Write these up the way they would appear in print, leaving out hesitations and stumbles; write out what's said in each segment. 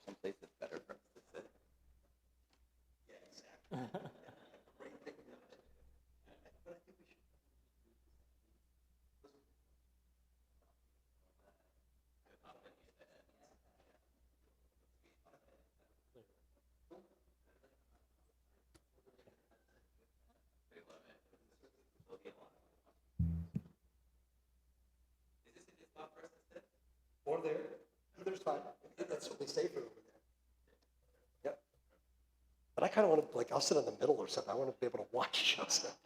someplace that's better for us to sit. Yeah, exactly. Great thinking of it. But I think we should. Or there. Either's fine. That's certainly safer over there. Yep. But I kind of want to, like, I'll sit in the middle or something. I want to be able to watch Joseph.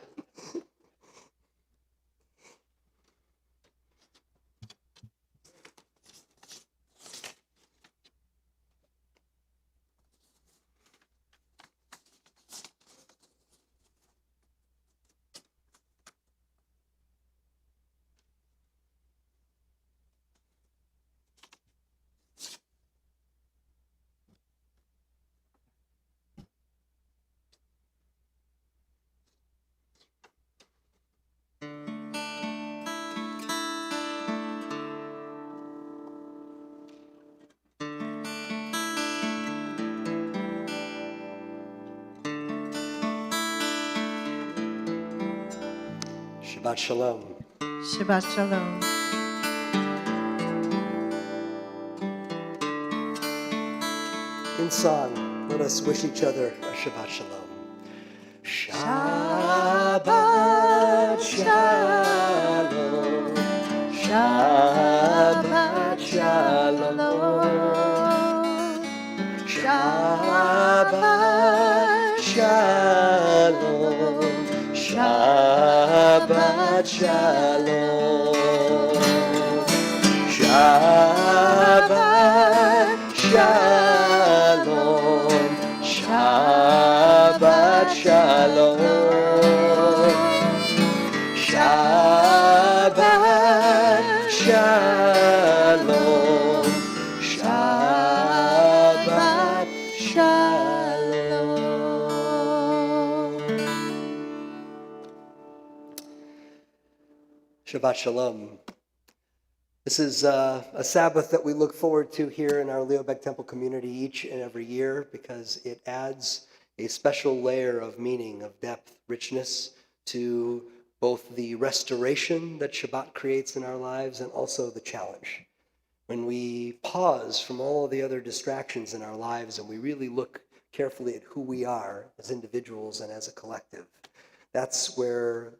Shabbat Shalom. Shabbat Shalom. In song, let us wish each other a Shabbat Shalom. Shabbat Shalom. Shabbat Shalom. Shabbat Shalom. Shabbat Shalom. Shabbat Shalom. Shabbat Shalom. Shabbat Shalom. Shabbat Shalom. Shabbat Shalom. This is a Sabbath that we look forward to here in our Leobeg Temple community each and every year because it adds a special layer of meaning, of depth, richness to both the restoration that Shabbat creates in our lives and also the challenge. When we pause from all the other distractions in our lives and we really look carefully at who we are as individuals and as a collective, that's where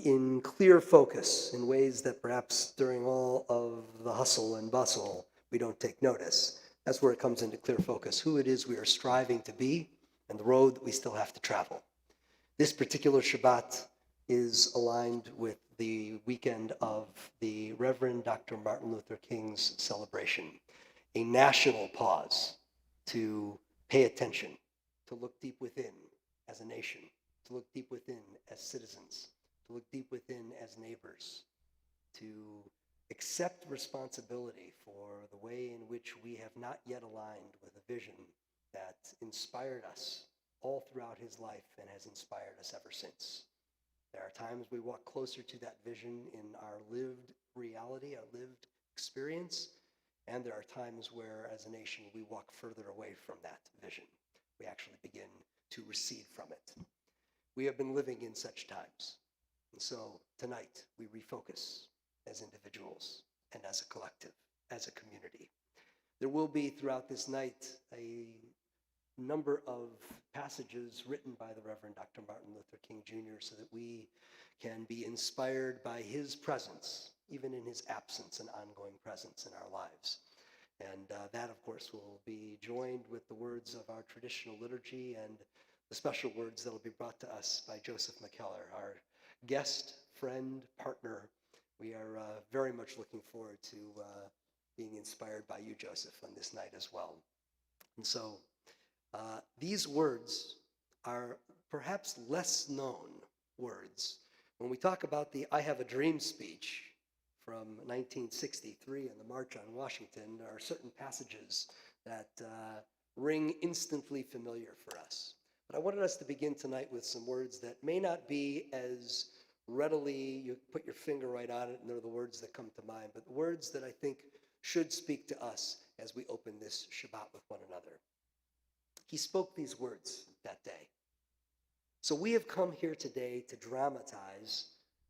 in clear focus, in ways that perhaps during all of the hustle and bustle, we don't take notice. That's where it comes into clear focus, who it is we are striving to be and the road that we still have to travel. This particular Shabbat is aligned with the weekend of the Reverend Dr. Martin Luther King's celebration, a national pause to pay attention, to look deep within as a nation, to look deep within as citizens, to look deep within as neighbors, to accept responsibility for the way in which we have not yet aligned with a vision that inspired us all throughout his life and has inspired us ever since. There are times we walk closer to that vision in our lived reality, our lived experience, and there are times where, as a nation, we walk further away from that vision. We actually begin to recede from it. We have been living in such times. And so tonight we refocus as individuals and as a collective, as a community. There will be throughout this night a number of passages written by the Reverend Dr. Martin Luther King Jr. so that we can be inspired by his presence, even in his absence and ongoing presence in our lives. And that, of course, will be joined with the words of our traditional liturgy and the special words that will be brought to us by Joseph McKellar, our guest, friend, partner. We are very much looking forward to being inspired by you, Joseph, on this night as well. And so these words are perhaps less known words. When we talk about the I Have a Dream speech from 1963 and the March on Washington, there are certain passages that ring instantly familiar for us. But I wanted us to begin tonight with some words that may not be as readily, you put your finger right on it and they're the words that come to mind, but the words that I think should speak to us as we open this Shabbat with one another. He spoke these words that day. So we have come here today to dramatize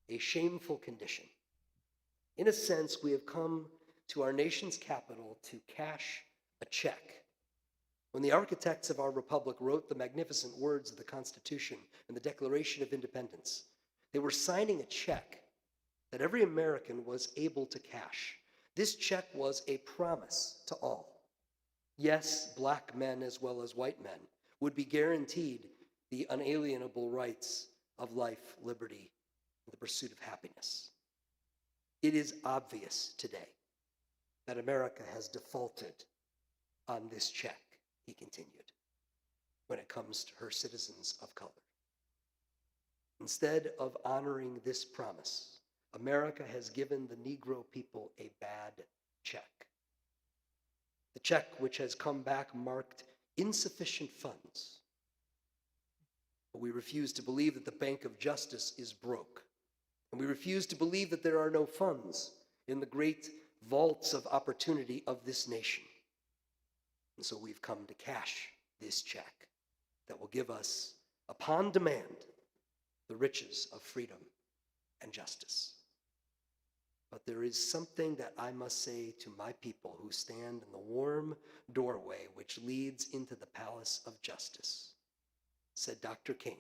a shameful condition. In a sense, we have come to our nation's capital to cash a check. When the architects of our republic wrote the magnificent words of the Constitution and the Declaration of Independence, they were signing a check that every American was able to cash. This check was a promise to all. Yes, black men as well as white men would be guaranteed the unalienable rights of life, liberty, and the pursuit of happiness. It is obvious today that America has defaulted on this check, he continued, when it comes to her citizens of color. Instead of honoring this promise, America has given the Negro people a bad check. The check which has come back marked insufficient funds. But we refuse to believe that the Bank of Justice is broke. And we refuse to believe that there are no funds in the great vaults of opportunity of this nation. And so we've come to cash this check that will give us, upon demand, the riches of freedom and justice. But there is something that I must say to my people who stand in the warm doorway which leads into the palace of justice. Said Dr. King,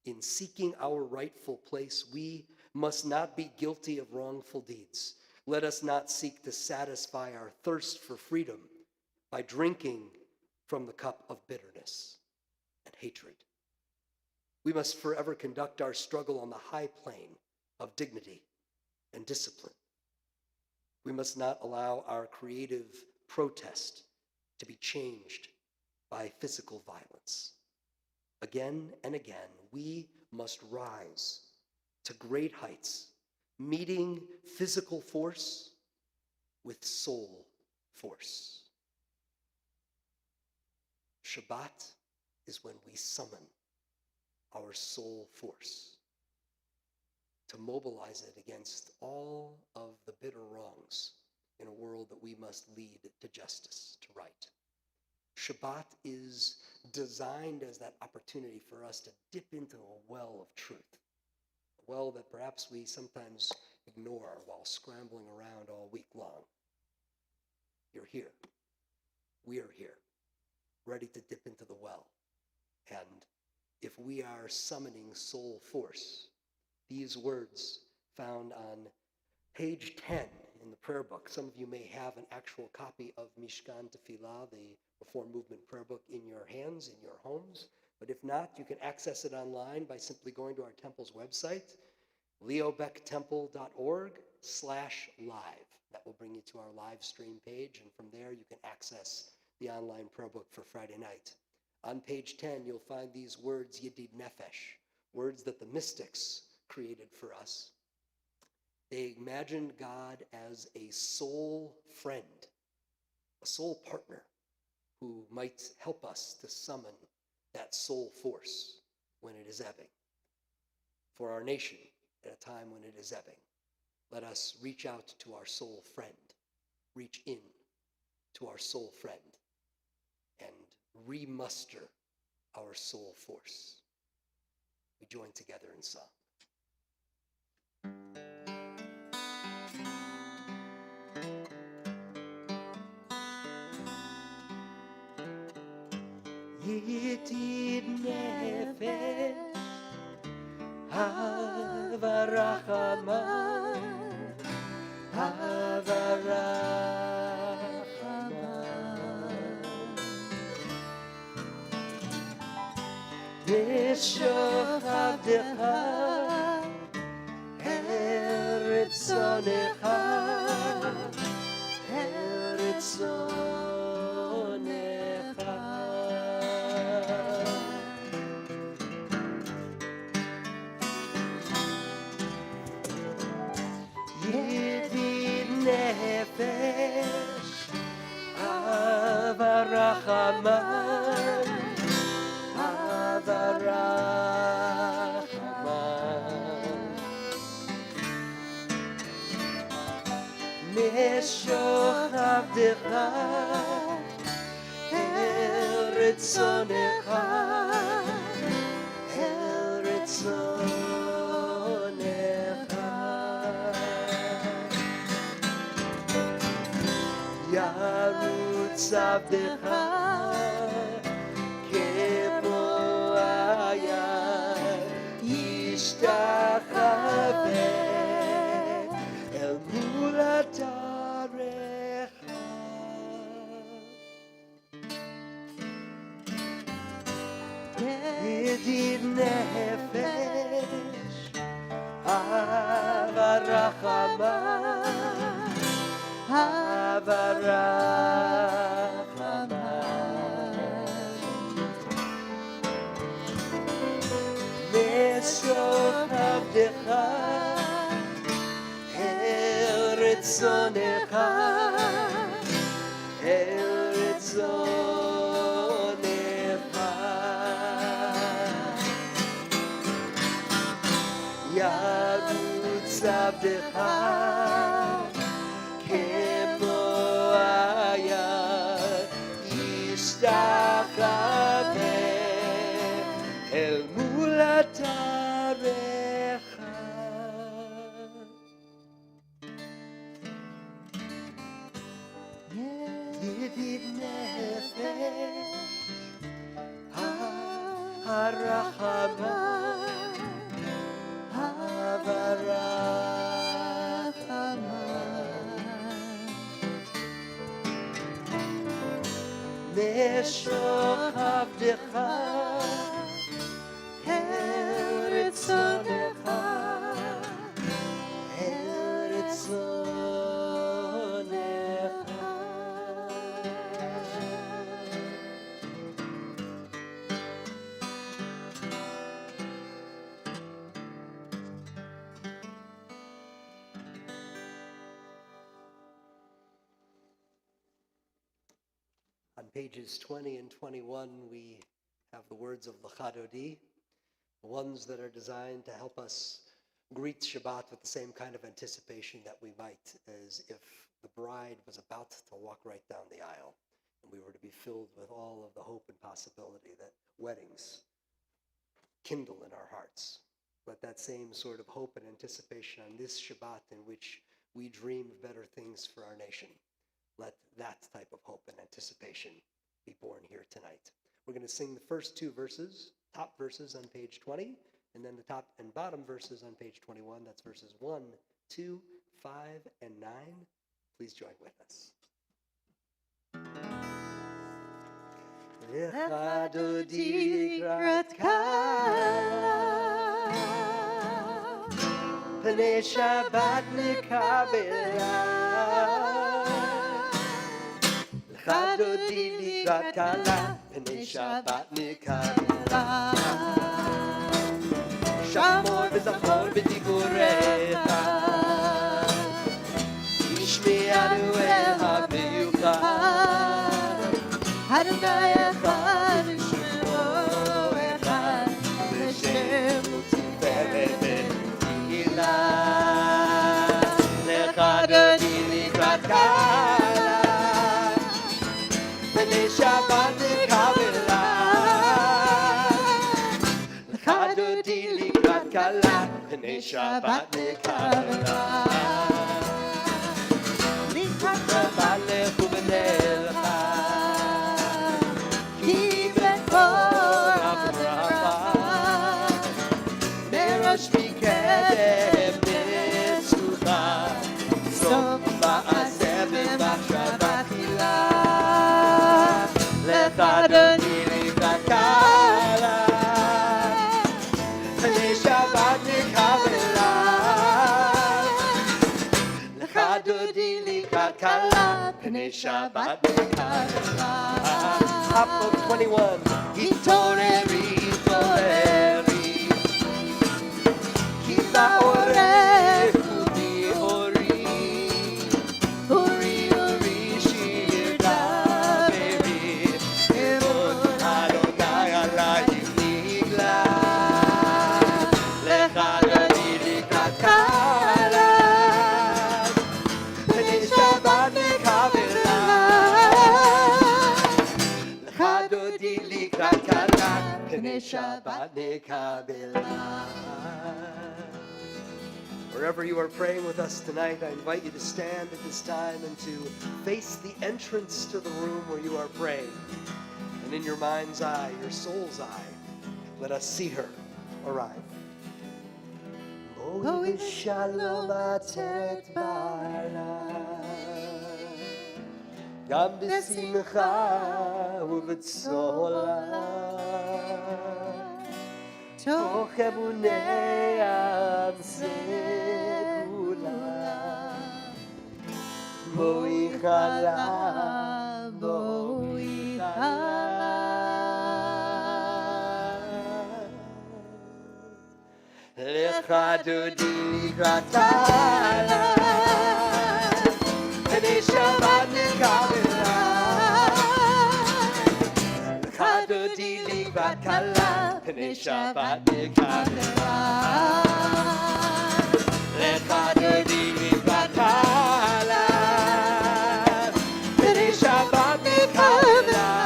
in seeking our rightful place, we must not be guilty of wrongful deeds. Let us not seek to satisfy our thirst for freedom by drinking from the cup of bitterness and hatred. We must forever conduct our struggle on the high plane of dignity and discipline. We must not allow our creative protest to be changed by physical violence. Again and again, we must rise to great heights, meeting physical force with soul force. Shabbat is when we summon our soul force to mobilize it against all of the bitter wrongs in a world that we must lead to justice, to right. Shabbat is designed as that opportunity for us to dip into a well of truth, a well that perhaps we sometimes ignore while scrambling around all week long. You're here. We are here, ready to dip into the well. And if we are summoning soul force, these words found on page 10 in the prayer book. Some of you may have an actual copy of Mishkan Tefillah, the Reform Movement prayer book, in your hands, in your homes. But if not, you can access it online by simply going to our temple's website, leobecktemple.org/live. That will bring you to our live stream page, and from there you can access the online prayer book for Friday night. On page 10, you'll find these words, Yedid Nefesh, words that the mystics created for us. They imagined God as a soul friend, a soul partner who might help us to summon that soul force when it is ebbing. For our nation, at a time when it is ebbing, let us reach out to our soul friend, reach in to our soul friend, and remuster our soul force. We join together in song. Yedid nefesh hava rachama hava rachama v'shovavdecha eretzonecha Yedid nefesh hava rachaman hava rachaman meshoch avdecha אל רצונך, אל רצונך. ירוץ עבדך כמו היין, ישתחווה אל מול עטרך. ידיד נפש, אהבה רחמה, אהבה רחמה. משוך עבדך אל רצונך, אל רצונך. ירוץ עבדך כמו היין, ישתחווה אל מול עטרך. ידיד נפש, הרחמה, אהבה רחמה. משוך עבדך אל רצונך, אל רצונך. On pages 20 and 21, we have the words of L'chadodi, the ones that are designed to help us greet Shabbat with the same kind of anticipation that we might as if the bride was about to walk right down the aisle, and we were to be filled with all of the hope and possibility that weddings kindle in our hearts. Let that same sort of hope and anticipation on this Shabbat in which we dream of better things for our nation, let that type of hope and anticipation be born here tonight. We're going to sing the first two verses, top verses on page 20, and then the top and bottom verses on page 21. That's verses 1, 2, 5, and 9. Please join with us. L'chadodi לקראת כלה, פני שבת נקבלה. l'chadodi לקראת כלה, פני שבת נקבלה. שמור וזכור בדיבוריך, השמיענו אל המיוחד. אדוני אחד ושמו אחד, לשם ותפארת ותהילה. l'chadodi לקראת כלה, פני שבת נקבלה. l'chadodi לקראת כלה, פני שבת נקבלה. לקראת שבת לכו ונלכה, מראש מקדם נצוחה, סוף מעשה במחשבה תחילה. l'chadodi לקראת כלה, פני שבת נקבלה. l'chadodi לקראת כלה, פני שבת נקבלה. Top of 21. התעוררי, התעוררי, כי בעורף כולי אורי, אורי אורי שיר דברי, אמון אדוני עלייך נגלה. l'chadodi לקראת כלה, פני שבת נקבלה. P'nei Shabbat Nekabelah. Wherever you are praying with us tonight, I invite you to stand at this time and to face the entrance to the room where you are praying. And in your mind's eye, your soul's eye, let us see her arrive. Boi v'shalom ateret ba'ala, gam b'simcha u'b'tzola, toch ebunei am segula. Boi chala, boi chala. Lecha dodi likrat kala, p'nei Shabbat nekabelah. Lecha dodi likrat kala, p'nei Shabbat nekabelah. Lecha dodi likrat kala, p'nei Shabbat nekabelah.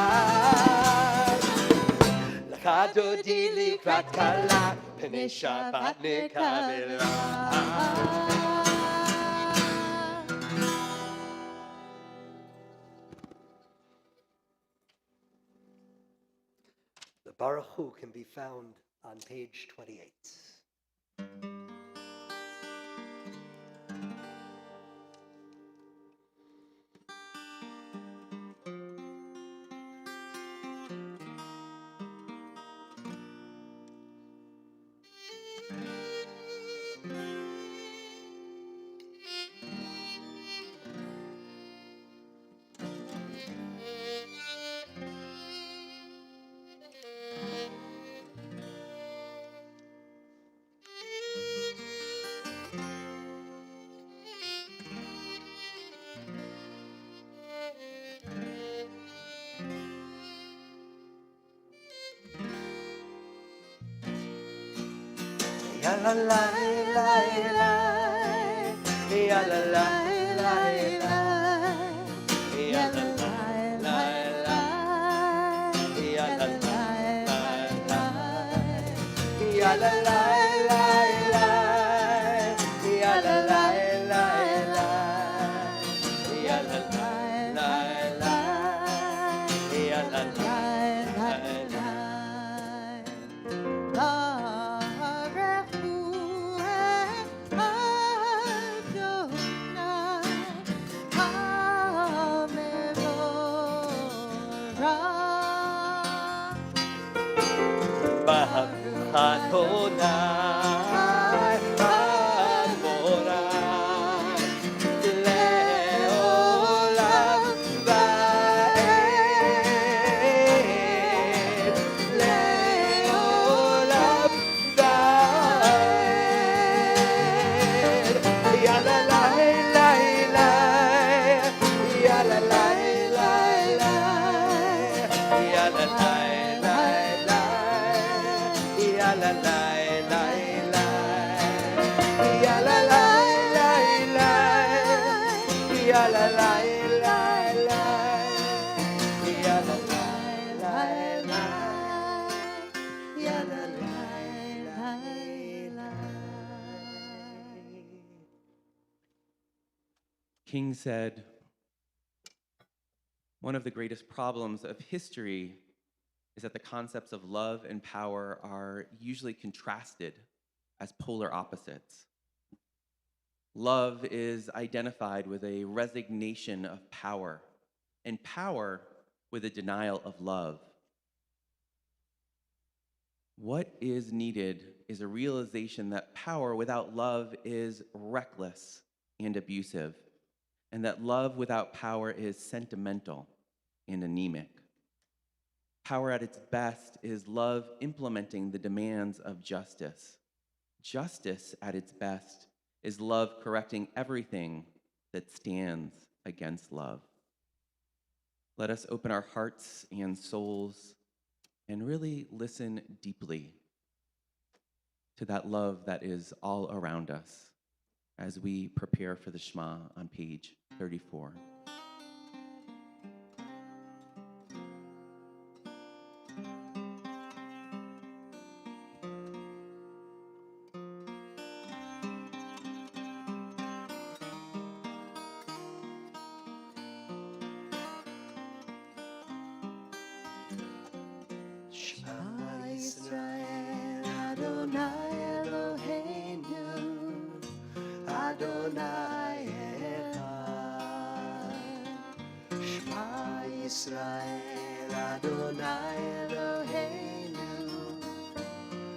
Lecha dodi likrat kala, p'nei Shabbat nekabelah. The Baruch Hu can be found on page 28. Ya la la la la, ya la la la la, ya la la la la, ya la la la la, ya la la la la, ya la la la la, ya la la la la, ya la la la la. Adonai, Adonai, leolam va'ed, leolam va'ed. Ya la la la la, ya la la la la, ya la la la la, ya la la. King said, one of the greatest problems of history is that the concepts of love and power are usually contrasted as polar opposites. Love is identified with a resignation of power, and power with a denial of love. What is needed is a realization that power without love is reckless and abusive, and that love without power is sentimental and anemic. Power at its best is love implementing the demands of justice. Justice at its best is love correcting everything that stands against love. Let us open our hearts and souls and really listen deeply to that love that is all around us as we prepare for the Shema on page 34. Yisrael Adonai Eloheinu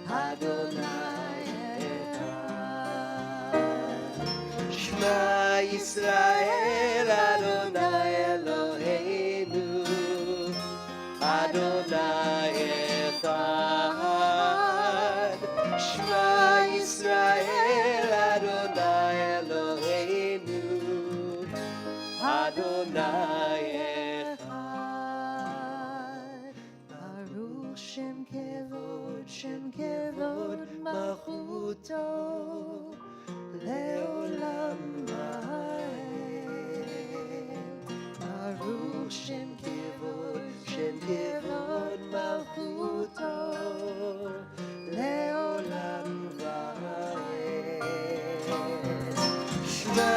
Adonai Echad. Shema Yisrael Adonai Eloheinu Adonai Echad. Shema Yisrael Adonai Eloheinu Adonai Echad. Baruch Shem Kevod Malchuto Leolam Vaed. Baruch Shem Kevod Malchuto Leolam Vaed. Shema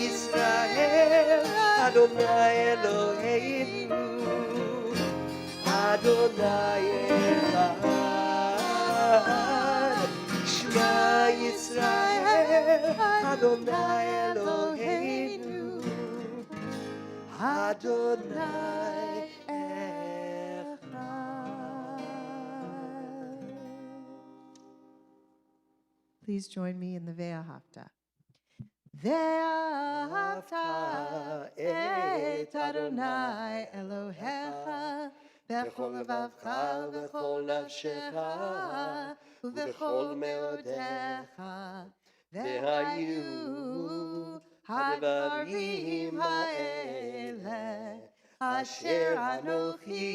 Yisrael Adonai Eloheinu Adonai Echad. Shema Yisrael Adonai Eloheinu Adonai Echad. Please join me in the Ve'ahavta. Ve'ahavta et Adonai Elohecha bechol levavcha v'chol nafshecha u'vechol meodecha ve'hayu hadvarim ha'ele asher anochi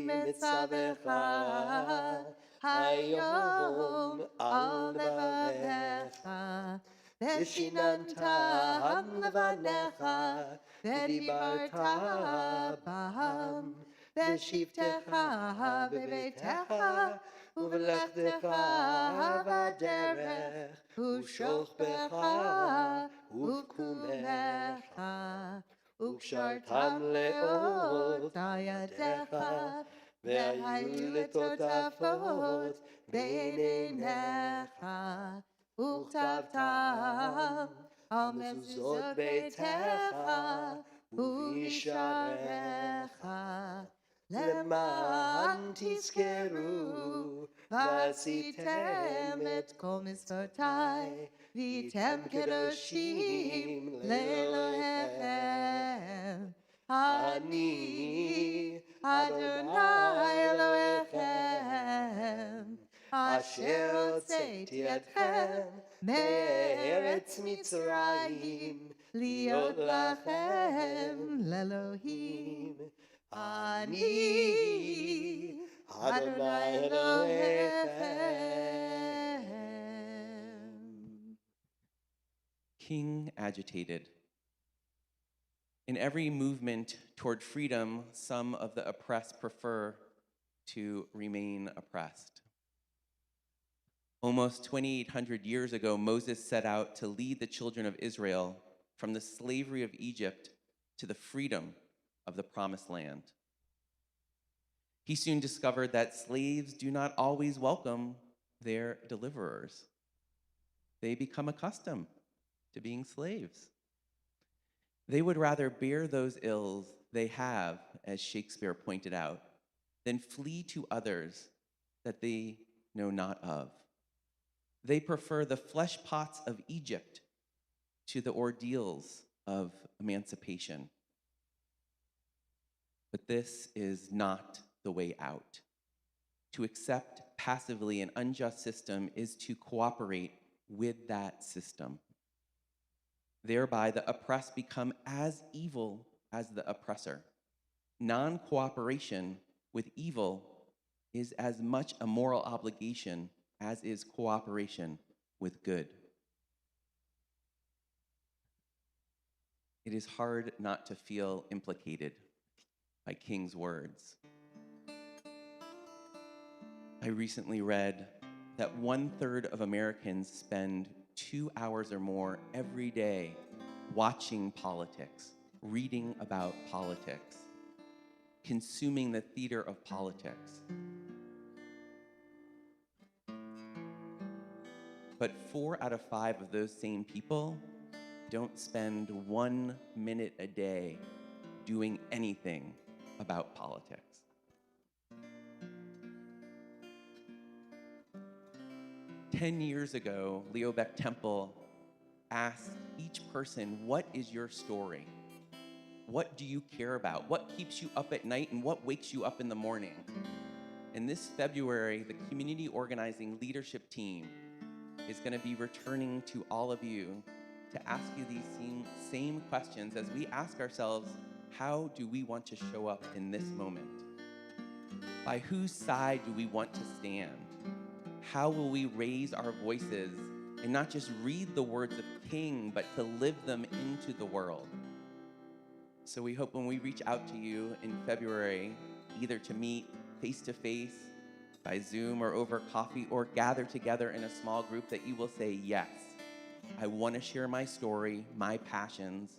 metzavecha hayom al levavecha ושיננתם לבניך, ודיברת בהם, בשבתך בביתך, ובלכתך בדרך, ושוכבך ובקומך, וקשרתם לאותה ידיך, והיו לטוטפות בין עיניך. וכתבתם על מזוזות ביתך ובשעריך, למען תזכרו ועשיתם את כל מצוותיי, והייתם קדושים לאלוהיכם. אני אדוני אלוהיכם, אשר הוצאתי אתכם מארץ מצרים, להיות לכם לאלוהים. אני אדוני אלוהיכם. King agitated. In every movement toward freedom, some of the oppressed prefer to remain oppressed. Almost 2,800 years ago, Moses set out to lead the children of Israel from the slavery of Egypt to the freedom of the Promised Land. He soon discovered that slaves do not always welcome their deliverers. They become accustomed to being slaves. They would rather bear those ills they have, as Shakespeare pointed out, than flee to others that they know not of. They prefer the flesh pots of Egypt to the ordeals of emancipation. But this is not the way out. To accept passively an unjust system is to cooperate with that system. Thereby, the oppressed become as evil as the oppressor. Non-cooperation with evil is as much a moral obligation as is cooperation with good. It is hard not to feel implicated by King's words. I recently read that 1/3 of Americans spend 2 hours or more every day watching politics, reading about politics, consuming the theater of politics. But 4 out of 5 of those same people don't spend 1 minute a day doing anything about politics. Ten years ago, Leo Beck Temple asked each person, what is your story? What do you care about? What keeps you up at night and what wakes you up in the morning? And this February, the community organizing leadership team is going to be returning to all of you to ask you these same questions as we ask ourselves, how do we want to show up in this moment? By whose side do we want to stand? How will we raise our voices and not just read the words of King, but to live them into the world? So we hope when we reach out to you in February, either to meet face-to-face, by Zoom or over coffee, or gather together in a small group, that you will say, yes, I want to share my story, my passions.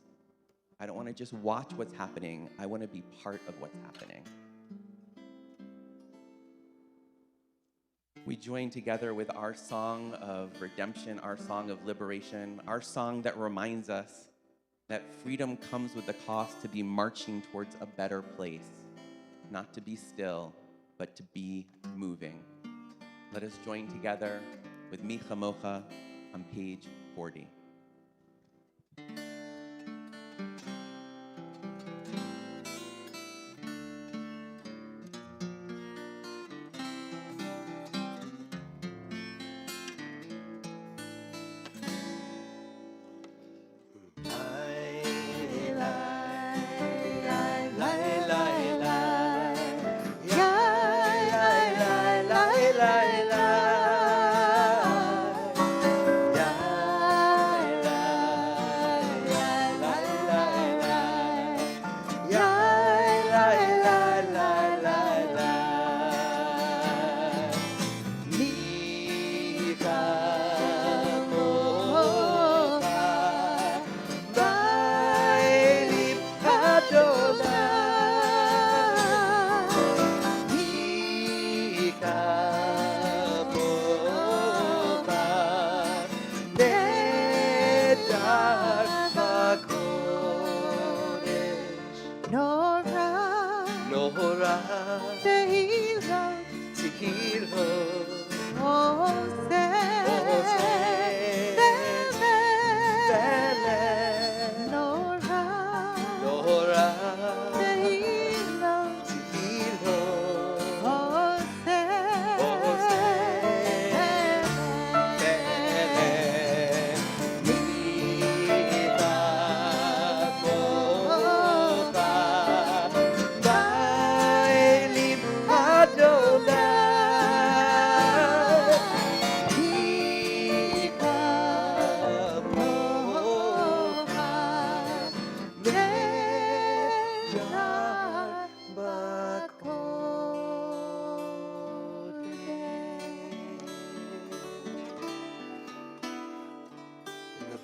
I don't want to just watch what's happening. I want to be part of what's happening. We join together with our song of redemption, our song of liberation, our song that reminds us that freedom comes with the cost to be marching towards a better place, not to be still, but to be moving. Let us join together with Mi Chamocha on page 40.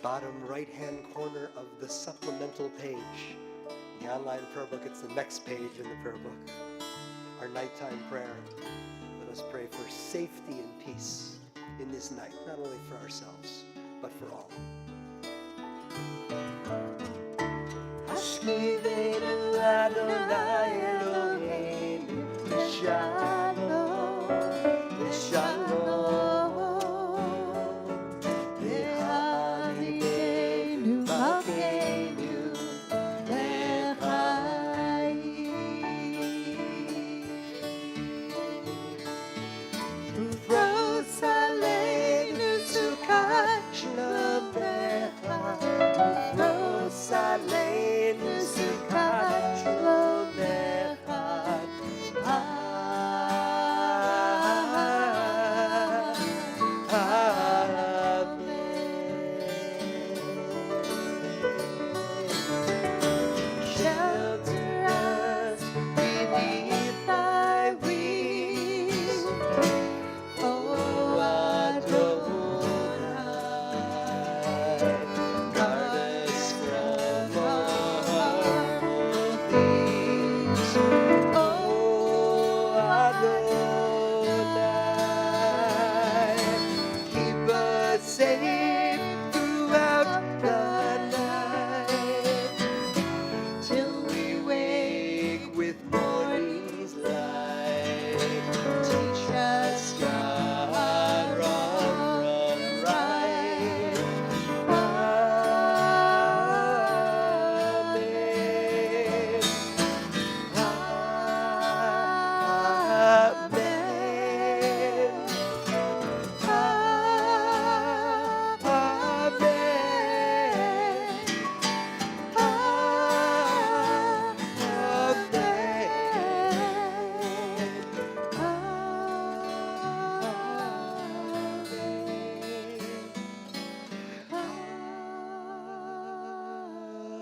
Bottom right-hand corner of the supplemental page, the online prayer book, it's the next page in the prayer book, our nighttime prayer. Let us pray for safety and peace in this night, not only for ourselves, but for all. Hashkivenu Adonai Eloheinu Shalom, Shalom. Aleinu sukat shlomecha. with morning's light. Teach us, God, wrong from right.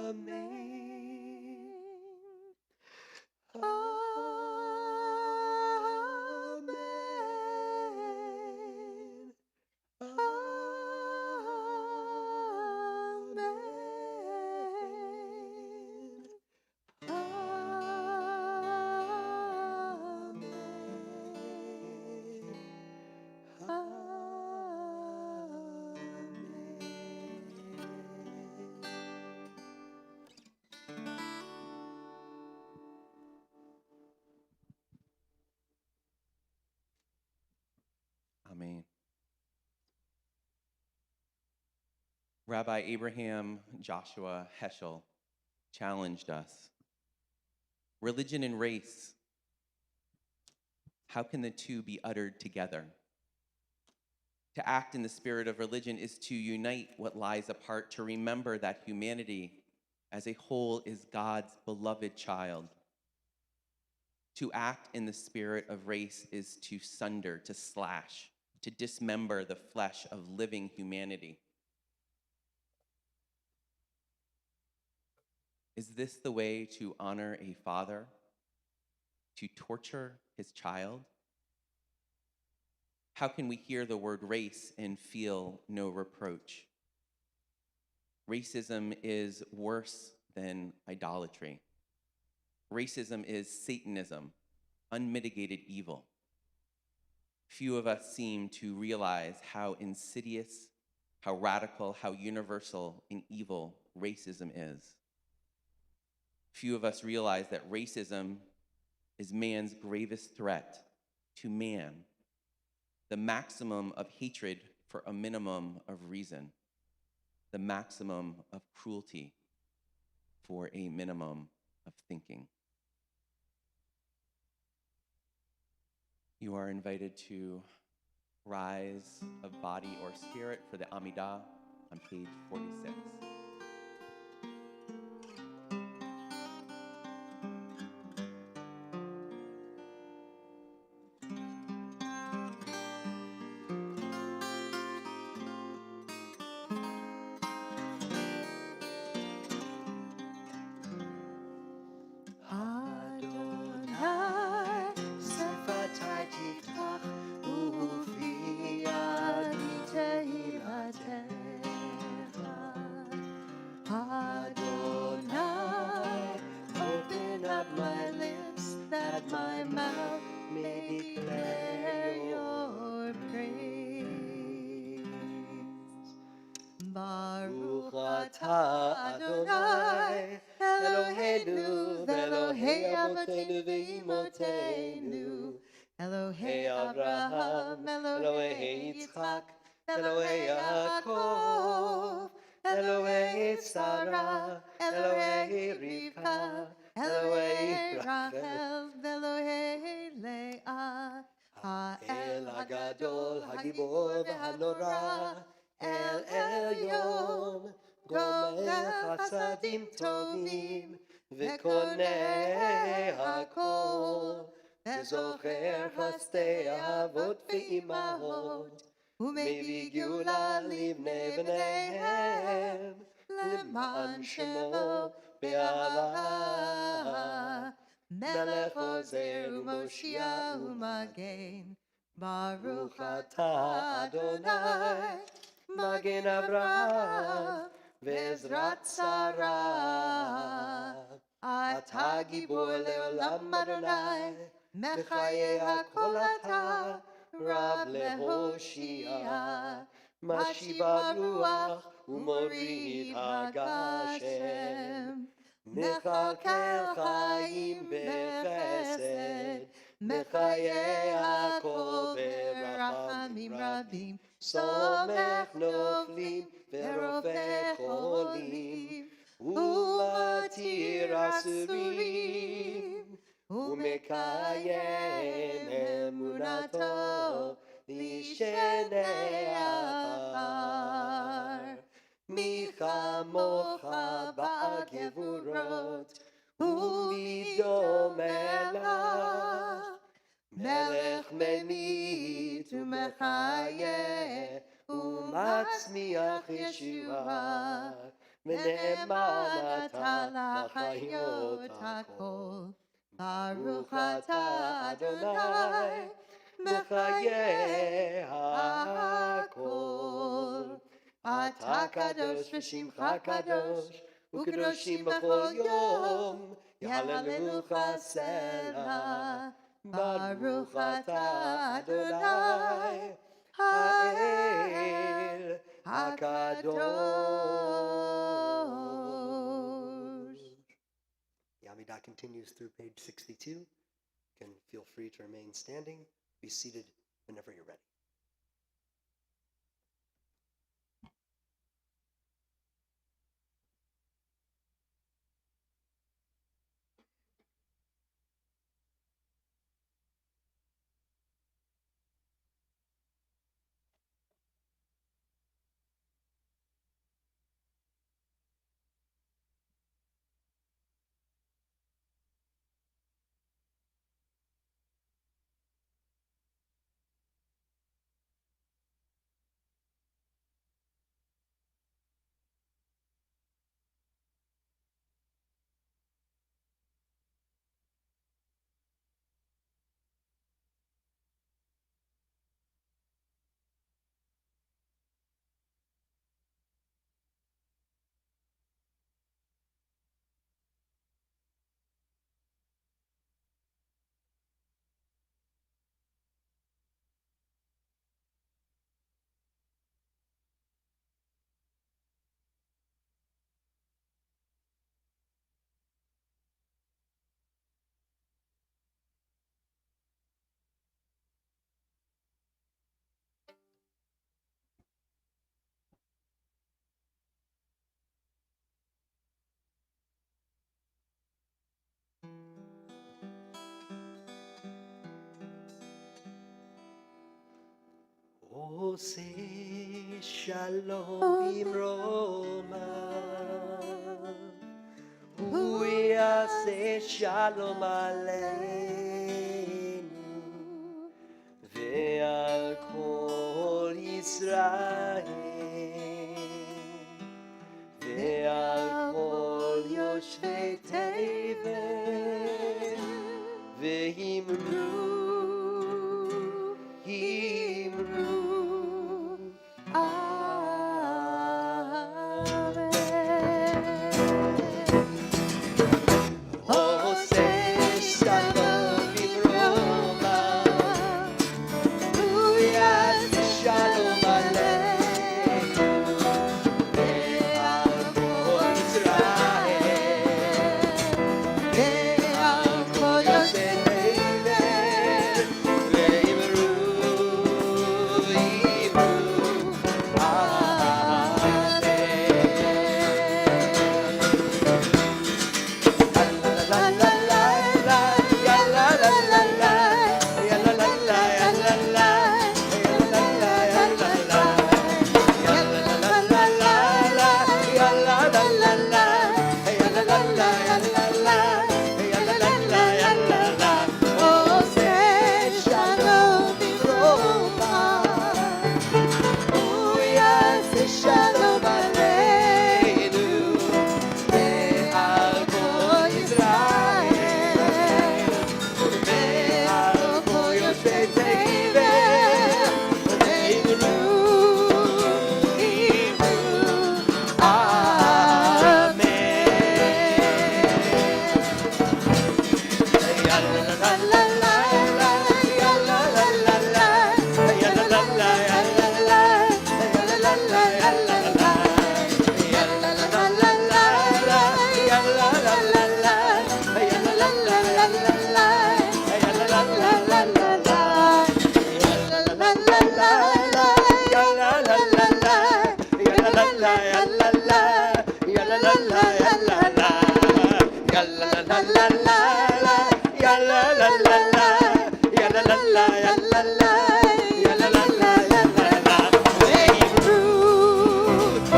Amen. Amen. Rabbi Abraham Joshua Heschel challenged us. Religion and race, how can the two be uttered together? To act in the spirit of religion is to unite what lies apart, to remember that humanity as a whole is God's beloved child. To act in the spirit of race is to sunder, to slash, to dismember the flesh of living humanity. Is this the way to honor a father? To torture his child? How can we hear the word race and feel no reproach? Racism is worse than idolatry. Racism is Satanism, unmitigated evil. Few of us seem to realize how insidious, how radical, how universal and evil racism is. Few of us realize that racism is man's gravest threat to man, the maximum of hatred for a minimum of reason, the maximum of cruelty for a minimum of thinking. You are invited to rise of body or spirit for the Amidah on page 46. Adonai, Sefatai Tiftach, Ufi Ani Tehilatecha. Adonai, open up my lips that my mouth may declare your praise. Baruch atah Adonai, Eloheinu ve'Elohei avotenu ve'imotenu, Elohei Avraham, Elohei Yitzchak, Elohei Yaakov, Elohei Sarah, Elohei Rivka, Elohei Rachel, Elohei Leah, Ha'el Hagadol, Hagibor v'Hanora, El Elyon, Gomer Chasadim Tovim, Vekonei Hakol, Vezocher Chastei Avot ve'imahot, Umevi Gula Livnei B'neihem, Leman Shemo Be'ala, Melech Ozer u'Moshiach u'Magen, Baruch atah Adonai, Magen Avraham, Ve'ezrat Sarah. Ata Gibor le'olam Adonai, Mechayei hakol ata, Rav lehoshia, Mashiva ruach u'morid hagashem. מכלכל חיים בחסד, מחיי הכל ברחמים רבים, סומך נופלים ורופא חולים, ומתיר אסורים, ומקיים אמונתו לשני עפר. מי כמוך בגבורות, ומי דומה לך, מלך ממית ומחיה, ומצמיח ישועה, ונאמן אתה לחיות הכל. ברוך אתה אדוני, מחיי הכל. אתה קדוש ושמך קדוש, וקדושים בכל יום, יהללוך סלע. ברוך אתה אדוני, האל הקדוש. The Amidah continues through page 62. You can feel free to remain standing. Be seated whenever you're ready. עושה שלום במרומיו, הוא יעשה שלום עלינו ועל כל ישראל ועל כל יושבי תבל, ואמרו la la la, ya la la, ya la la la, ya la la.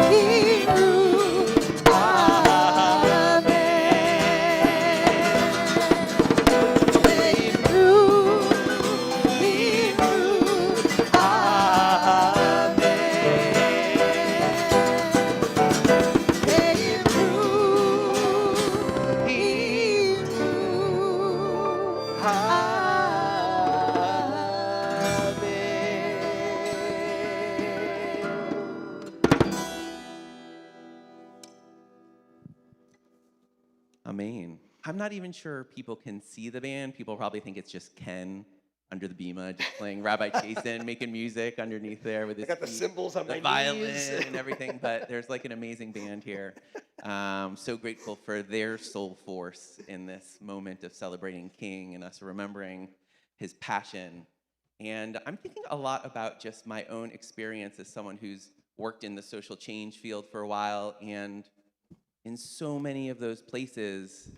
Hebrew, Amen. Amen. I'm not even sure people can see the band. People probably think it's just Ken under the bima, just playing Rabbi Chasen, making music underneath there with his got the feet, cymbals on the my violin knees. and everything. But there's like an amazing band here. So grateful for their soul force in this moment of celebrating King and us remembering his passion. And I'm thinking a lot about just my own experience as someone who's worked in the social change field for a while. And in so many of those places,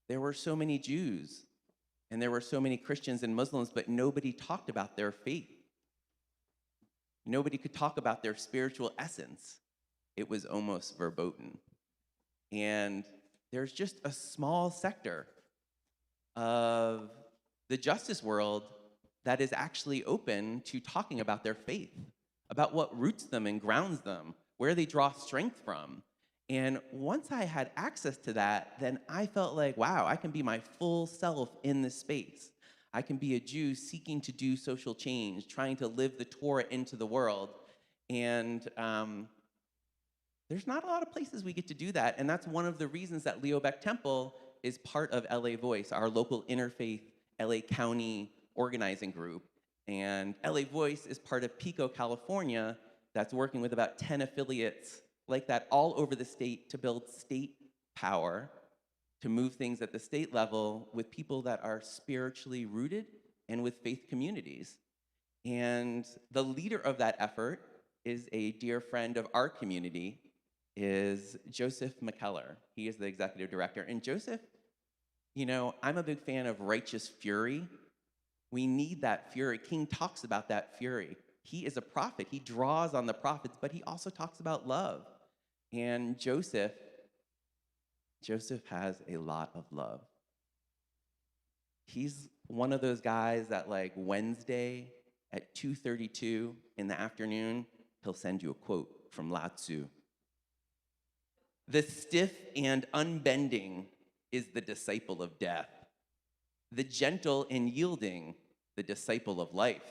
there were so many Jews and there were so many Christians and Muslims, but nobody talked about their faith. Nobody could talk about their spiritual essence. It was almost verboten. And there's just a small sector of the justice world that is actually open to talking about their faith, about what roots them and grounds them, where they draw strength from. And once I had access to that, then I felt like, wow, I can be my full self in this space. I can be a Jew seeking to do social change, trying to live the Torah into the world. And there's not a lot of places we get to do that. And that's one of the reasons that Leo Beck Temple is part of LA Voice, our local interfaith LA County organizing group. And LA Voice is part of Pico, California, that's working with about 10 affiliates like that all over the state to build state power, to move things at the state level with people that are spiritually rooted and with faith communities. And the leader of that effort is a dear friend of our community, is Joseph McKellar. He is the executive director. And Joseph, you know, I'm a big fan of righteous fury. We need that fury. King talks about that fury. He is a prophet. He draws on the prophets, but he also talks about love. And Joseph has a lot of love. He's one of those guys that like Wednesday at 2:32 in the afternoon, he'll send you a quote from Lao Tzu. The stiff and unbending is the disciple of death. The gentle and yielding, the disciple of life.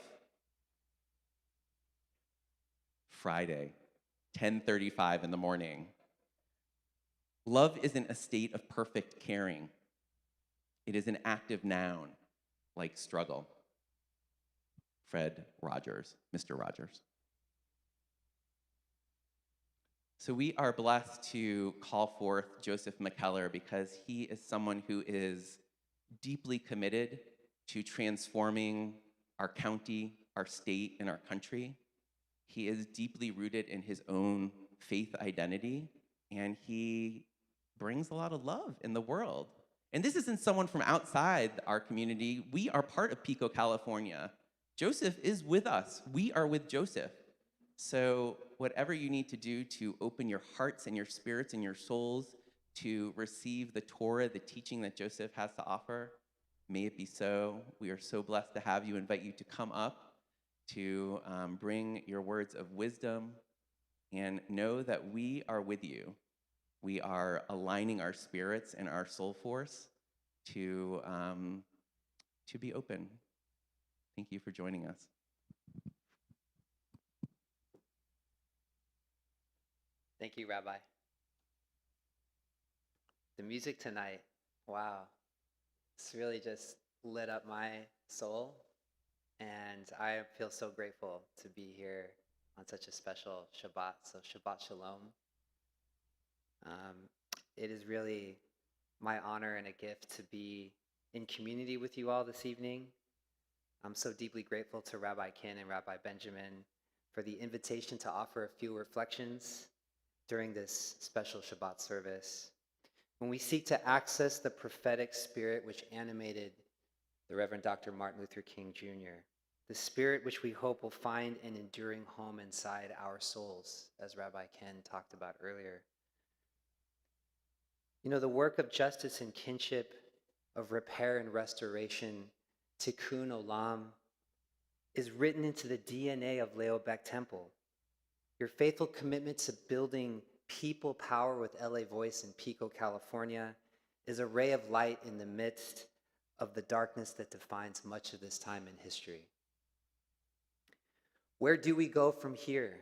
Friday, 10:35 in the morning. Love isn't a state of perfect caring. It is an active noun, like struggle. Fred Rogers, Mr. Rogers. So we are blessed to call forth Joseph McKellar because he is someone who is deeply committed to transforming our county, our state, and our country. He is deeply rooted in his own faith identity, and he brings a lot of love in the world. And this isn't someone from outside our community. We are part of Pico, California. Joseph is with us. We are with Joseph. So whatever you need to do to open your hearts and your spirits and your souls to receive the Torah, the teaching that Joseph has to offer, may it be so. We are so blessed to have you. Invite you to come up to bring your words of wisdom and know that we are with you. We are aligning our spirits and our soul force to be open. Thank you for joining us. Thank you, Rabbi. The music tonight, wow. It's really just lit up my soul. And I feel so grateful to be here on such a special Shabbat. So Shabbat Shalom. It is really my honor and a gift to be in community with you all this evening. I'm so deeply grateful to Rabbi Ken and Rabbi Benjamin for the invitation to offer a few reflections during this special Shabbat service. When we seek to access the prophetic spirit which animated the Reverend Dr. Martin Luther King Jr., the spirit which we hope will find an enduring home inside our souls, as Rabbi Ken talked about earlier. You know, the work of justice and kinship, of repair and restoration, tikkun olam, is written into the DNA of Leobeck Temple. Your faithful commitment to building people power with LA Voice in Pico, California, is a ray of light in the midst of the darkness that defines much of this time in history. Where do we go from here?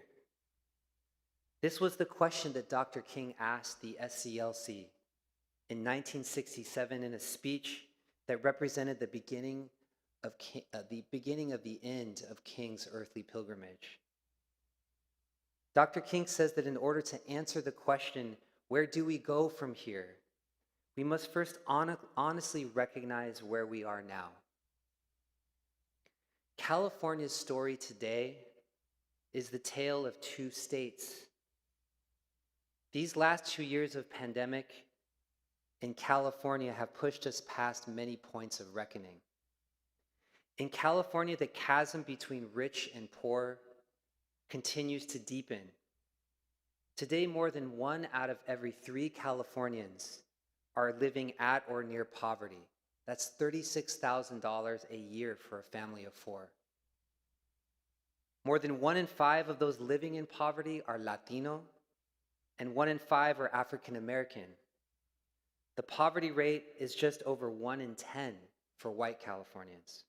This was the question that Dr. King asked the SCLC in 1967 in a speech that represented the beginning of the end of King's earthly pilgrimage. Dr. King says that in order to answer the question, where do we go from here? We must first honestly recognize where we are now. California's story today is the tale of two states. These last 2 years of pandemic in California have pushed us past many points of reckoning. In California, the chasm between rich and poor continues to deepen. Today, more than 1 out of every 3 Californians are living at or near poverty. That's $36,000 a year for a family of 4. More than 1 in 5 of those living in poverty are Latino, and 1 in 5 are African American. The poverty rate is just over 1 in 10 for white Californians.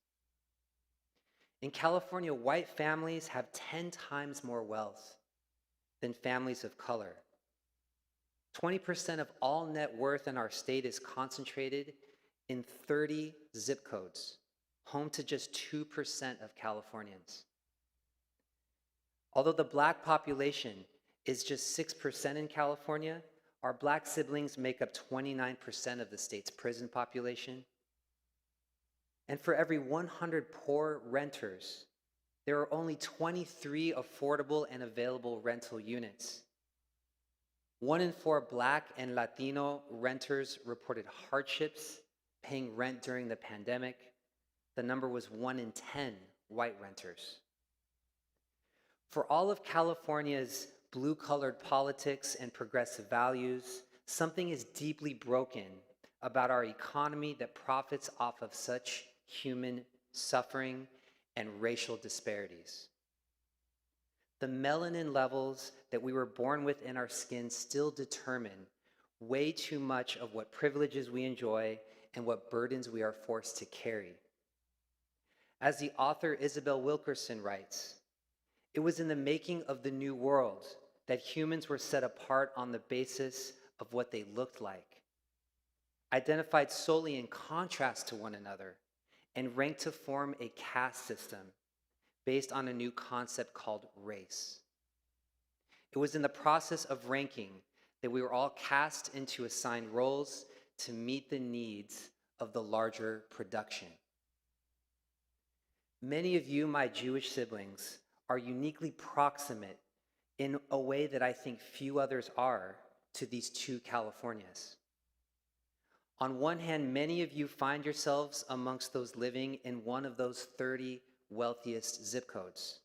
In California, white families have 10 times more wealth than families of color. 20% of all net worth in our state is concentrated in 30 zip codes, home to just 2% of Californians. Although the Black population is just 6% in California, our Black siblings make up 29% of the state's prison population. And for every 100 poor renters, there are only 23 affordable and available rental units. 1 in 4 Black and Latino renters reported hardships paying rent during the pandemic. The number was 1 in 10 white renters. For all of California's blue-collared politics and progressive values, something is deeply broken about our economy that profits off of such human suffering and racial disparities. The melanin levels that we were born with in our skin still determine way too much of what privileges we enjoy and what burdens we are forced to carry. As the author Isabel Wilkerson writes, it was in the making of the New World that humans were set apart on the basis of what they looked like, identified solely in contrast to one another, and ranked to form a caste system based on a new concept called race. It was in the process of ranking that we were all cast into assigned roles to meet the needs of the larger production. Many of you, my Jewish siblings, are uniquely proximate in a way that I think few others are to these two Californias. On one hand, many of you find yourselves amongst those living in one of those 30 wealthiest zip codes.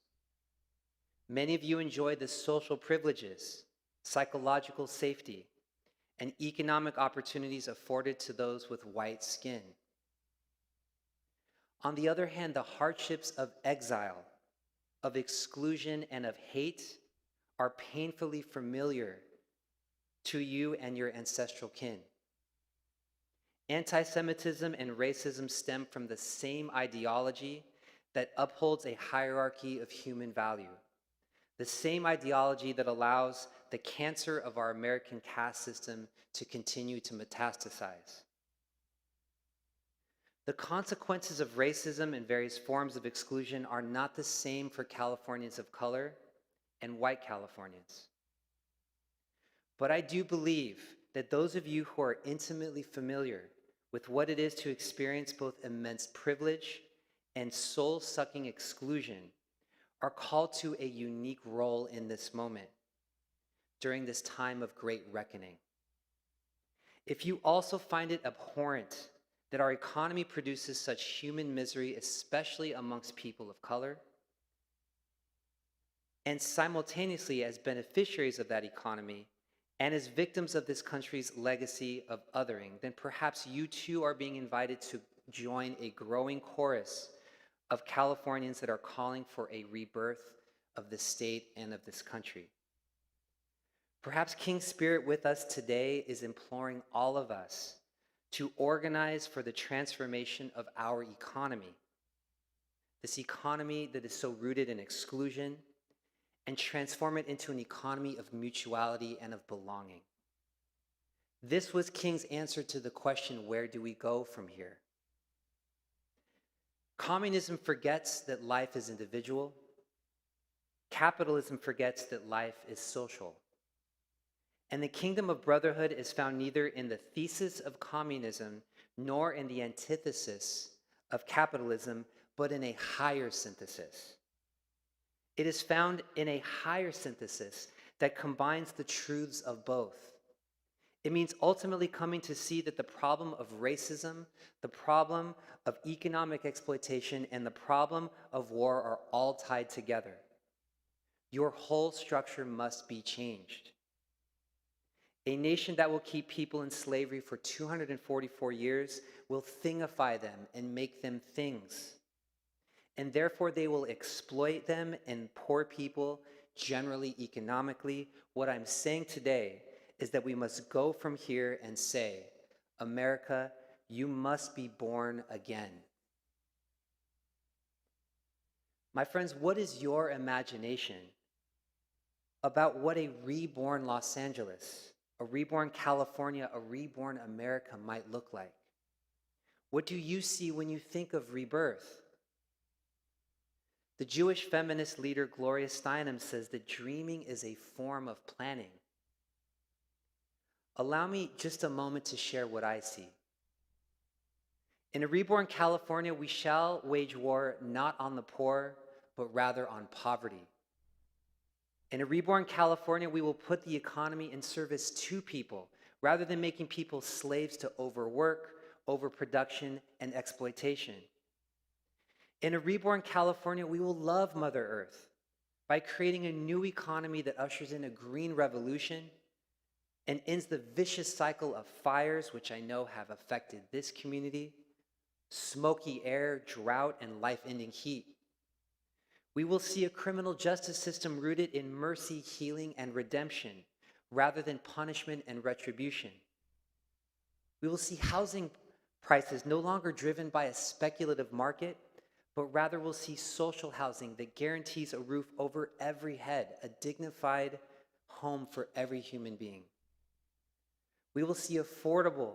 Many of you enjoy the social privileges, psychological safety, and economic opportunities afforded to those with white skin. On the other hand, the hardships of exile, of exclusion, and of hate are painfully familiar to you and your ancestral kin. Anti-Semitism and racism stem from the same ideology that upholds a hierarchy of human value, the same ideology that allows the cancer of our American caste system to continue to metastasize. The consequences of racism and various forms of exclusion are not the same for Californians of color and white Californians. But I do believe that those of you who are intimately familiar with what it is to experience both immense privilege and soul-sucking exclusion are called to a unique role in this moment, during this time of great reckoning. If you also find it abhorrent that our economy produces such human misery, especially amongst people of color. And simultaneously, as beneficiaries of that economy and as victims of this country's legacy of othering, then perhaps you too are being invited to join a growing chorus of Californians that are calling for a rebirth of the state and of this country. Perhaps King Spirit with us today is imploring all of us to organize for the transformation of our economy, this economy that is so rooted in exclusion, and transform it into an economy of mutuality and of belonging. This was King's answer to the question, where do we go from here? Communism forgets that life is individual. Capitalism forgets that life is social. And the kingdom of brotherhood is found neither in the thesis of communism nor in the antithesis of capitalism, but in a higher synthesis. It is found in a higher synthesis that combines the truths of both. It means ultimately coming to see that the problem of racism, the problem of economic exploitation, and the problem of war are all tied together. Your whole structure must be changed. A nation that will keep people in slavery for 244 years will thingify them and make them things. And therefore they will exploit them and poor people generally economically. What I'm saying today is that we must go from here and say, America, you must be born again. My friends, what is your imagination about what a reborn Los Angeles, a reborn California, a reborn America might look like? What do you see when you think of rebirth? The Jewish feminist leader Gloria Steinem says that dreaming is a form of planning. Allow me just a moment to share what I see. In a reborn California, we shall wage war not on the poor, but rather on poverty. In a reborn California, we will put the economy in service to people, rather than making people slaves to overwork, overproduction, and exploitation. In a reborn California, we will love Mother Earth by creating a new economy that ushers in a green revolution and ends the vicious cycle of fires, which I know have affected this community, smoky air, drought, and life-ending heat. We will see a criminal justice system rooted in mercy, healing, and redemption, rather than punishment and retribution. We will see housing prices no longer driven by a speculative market, but rather we'll see social housing that guarantees a roof over every head, a dignified home for every human being. We will see affordable,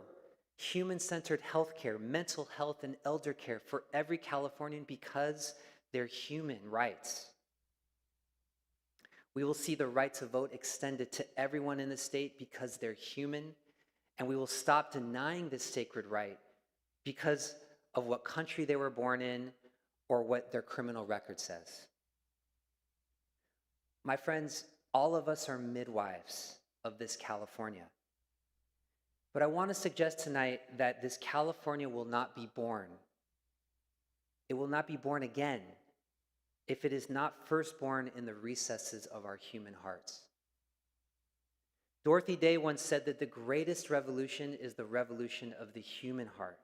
human-centered healthcare, mental health, and elder care for every Californian because they're human rights. We will see the right to vote extended to everyone in the state because they're human, and we will stop denying this sacred right because of what country they were born in or what their criminal record says. My friends, all of us are midwives of this California. But I want to suggest tonight that this California will not be born. It will not be born again if it is not first born in the recesses of our human hearts. Dorothy Day once said that the greatest revolution is the revolution of the human heart.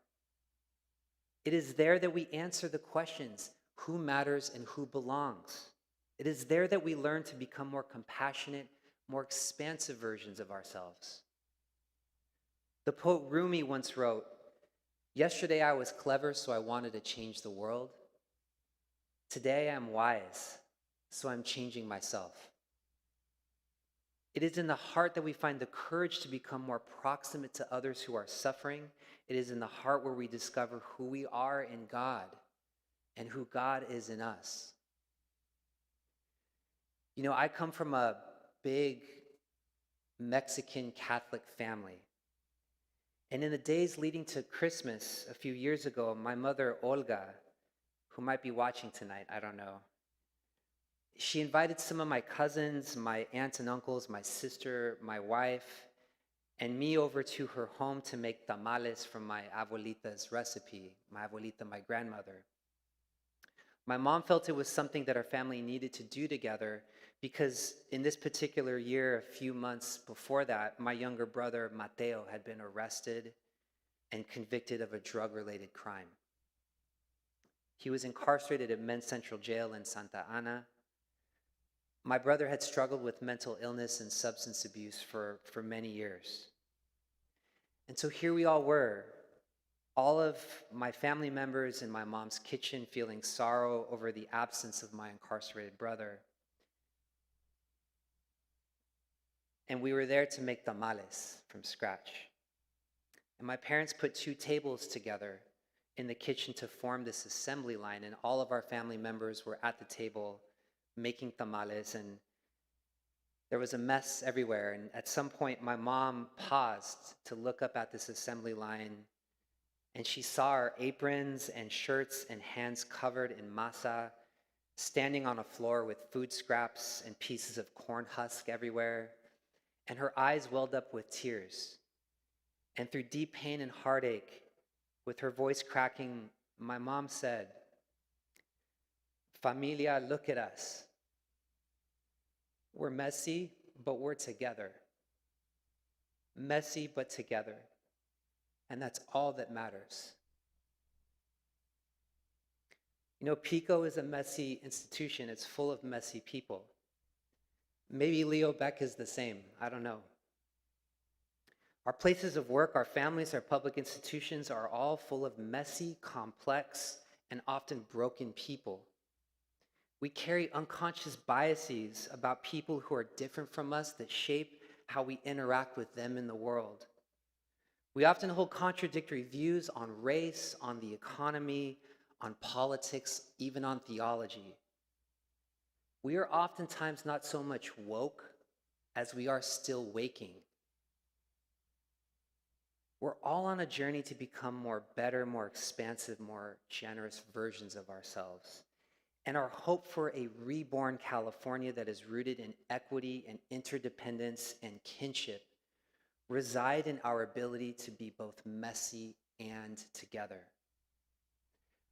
It is there that we answer the questions, who matters and who belongs. It is there that we learn to become more compassionate, more expansive versions of ourselves. The poet Rumi once wrote, "Yesterday I was clever, so I wanted to change the world. Today I am wise, so I'm changing myself." It is in the heart that we find the courage to become more proximate to others who are suffering. It is in the heart where we discover who we are in God and who God is in us. You know, I come from a big Mexican Catholic family. And in the days leading to Christmas a few years ago, my mother, Olga, who might be watching tonight, I don't know, she invited some of my cousins, my aunts and uncles, my sister, my wife, and me over to her home to make tamales from my abuelita's recipe, my abuelita, my grandmother. My mom felt it was something that our family needed to do together because in this particular year, a few months before that, my younger brother, Mateo, had been arrested and convicted of a drug-related crime. He was incarcerated at Men's Central Jail in Santa Ana. My brother had struggled with mental illness and substance abuse for many years. And so here we all were, all of my family members in my mom's kitchen feeling sorrow over the absence of my incarcerated brother. And we were there to make tamales from scratch. And my parents put 2 tables together in the kitchen to form this assembly line, and all of our family members were at the table making tamales, and there was a mess everywhere. And at some point, my mom paused to look up at this assembly line, and she saw our aprons and shirts and hands covered in masa, standing on a floor with food scraps and pieces of corn husk everywhere, and her eyes welled up with tears. And through deep pain and heartache, with her voice cracking, my mom said, "Familia, look at us. We're messy, but we're together. Messy, but together. And that's all that matters." You know, Pico is a messy institution. It's full of messy people. Maybe Leo Beck is the same. I don't know. Our places of work, our families, our public institutions are all full of messy, complex, and often broken people. We carry unconscious biases about people who are different from us that shape how we interact with them in the world. We often hold contradictory views on race, on the economy, on politics, even on theology. We are oftentimes not so much woke as we are still waking. We're all on a journey to become more better, more expansive, more generous versions of ourselves. And our hope for a reborn California that is rooted in equity and interdependence and kinship reside in our ability to be both messy and together.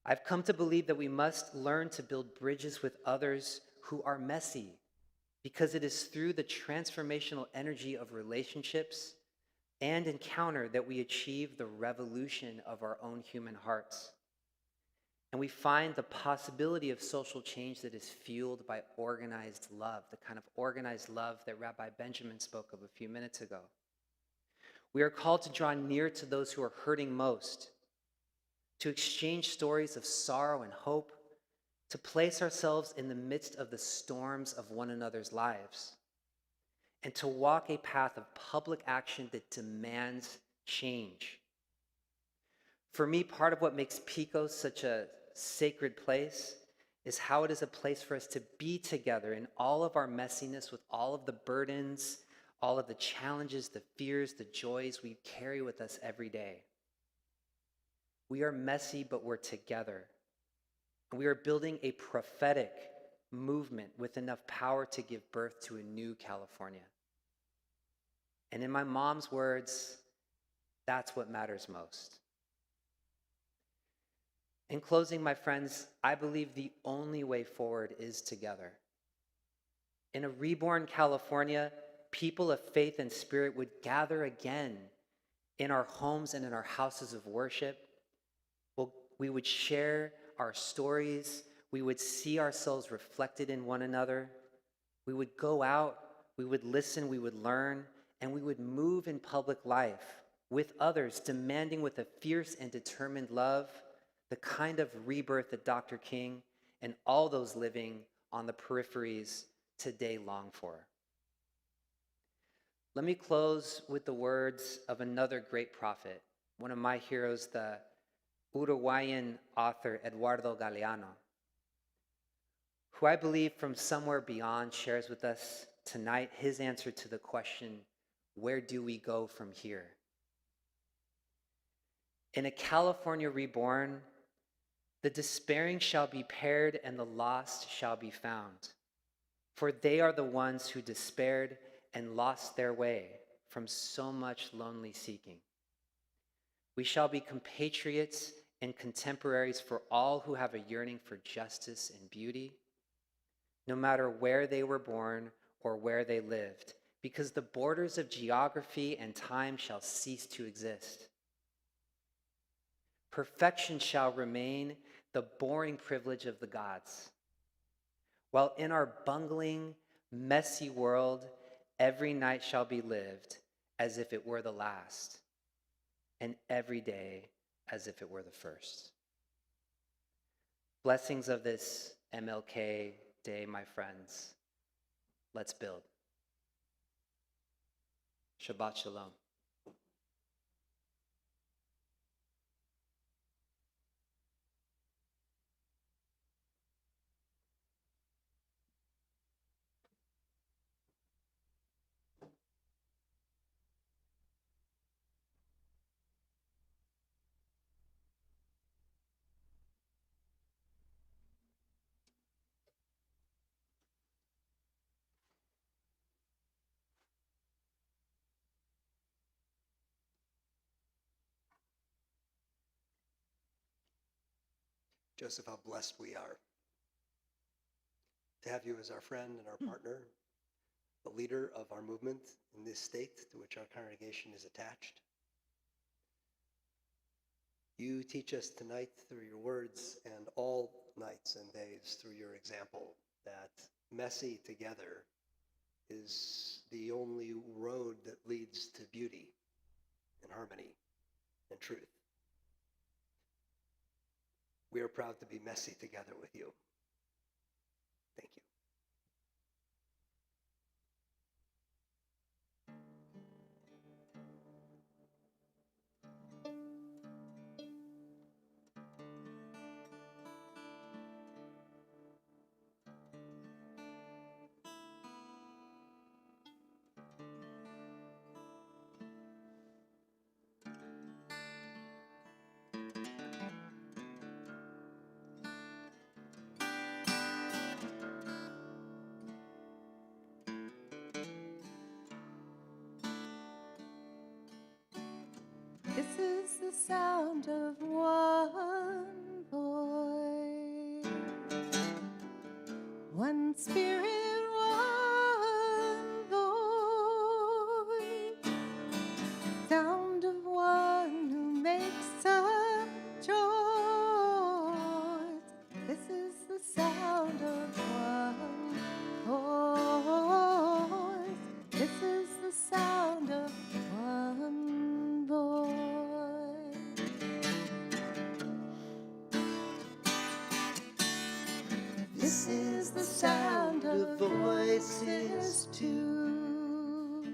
I've come to believe that we must learn to build bridges with others who are messy, because it is through the transformational energy of relationships and encounter that we achieve the revolution of our own human hearts. And we find the possibility of social change that is fueled by organized love, the kind of organized love that Rabbi Benjamin spoke of a few minutes ago. We are called to draw near to those who are hurting most, to exchange stories of sorrow and hope, to place ourselves in the midst of the storms of one another's lives, and to walk a path of public action that demands change. For me, part of what makes Pico such a sacred place is how it is a place for us to be together in all of our messiness, with all of the burdens, all of the challenges, the fears, the joys we carry with us every day. We are messy, but we're together. And we are building a prophetic movement with enough power to give birth to a new California. And in my mom's words, that's what matters most. In closing, my friends, I believe the only way forward is together. In a reborn California, people of faith and spirit would gather again in our homes and in our houses of worship. We would share our stories. We would see ourselves reflected in one another. We would go out, we would listen, we would learn, and we would move in public life with others, demanding with a fierce and determined love the kind of rebirth that Dr. King and all those living on the peripheries today long for. Let me close with the words of another great prophet, one of my heroes, the Uruguayan author Eduardo Galeano, who I believe from somewhere beyond shares with us tonight his answer to the question, where do we go from here? In a California reborn, the despairing shall be paired and the lost shall be found. For they are the ones who despaired and lost their way. from so much lonely seeking. We shall be compatriots and contemporaries for all who have a yearning for justice and beauty, no matter where they were born or where they lived, because the borders of geography and time shall cease to exist. Perfection shall remain the boring privilege of the gods, while in our bungling, messy world, every night shall be lived as if it were the last, and every day as if it were the first. Blessings of this MLK Day, my friends. Let's build. Shabbat Shalom. Joseph, how blessed we are to have you as our friend and our partner, the leader of our movement in this state to which our congregation is attached. You teach us tonight through your words and all nights and days through your example that messy together is the only road that leads to beauty and harmony and truth. We are proud to be messy together with you. Thank you. This is the sound of one voice, one spirit, one voice, sound of one who makes a choice. This is the sound of one voice. This is the sound of one voice. This is the sound of voices too.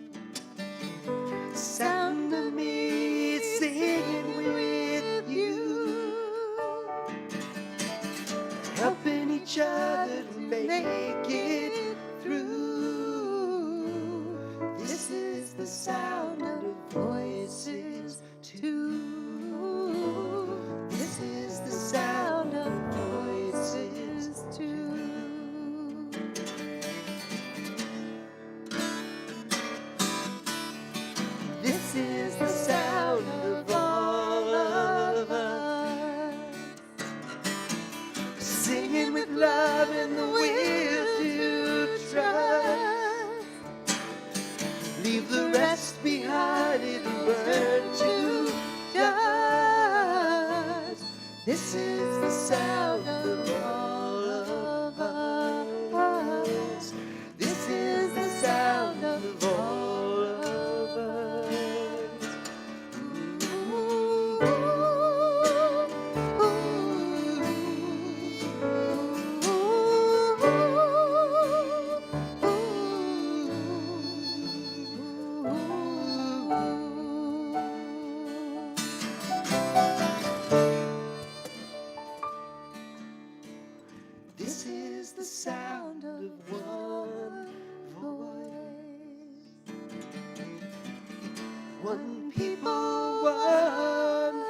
Sound of me singing with you, helping each other to make it through. This is the sound of voices too. This is the sound of voices too. This is the sound of all of us, singing with love and the will to trust. Leave the rest behind and burn to dust. This is the sound of all of us. This is the sound of all of us. This is the sound of one voice, one people, one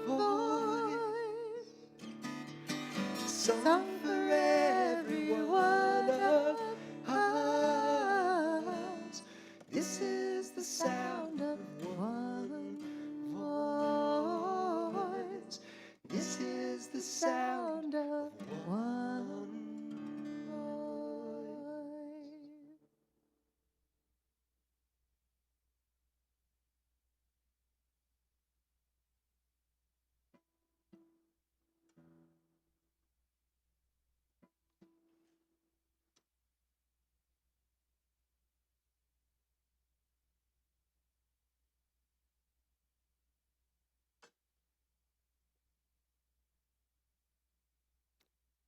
voice, song for every one of us. This is the sound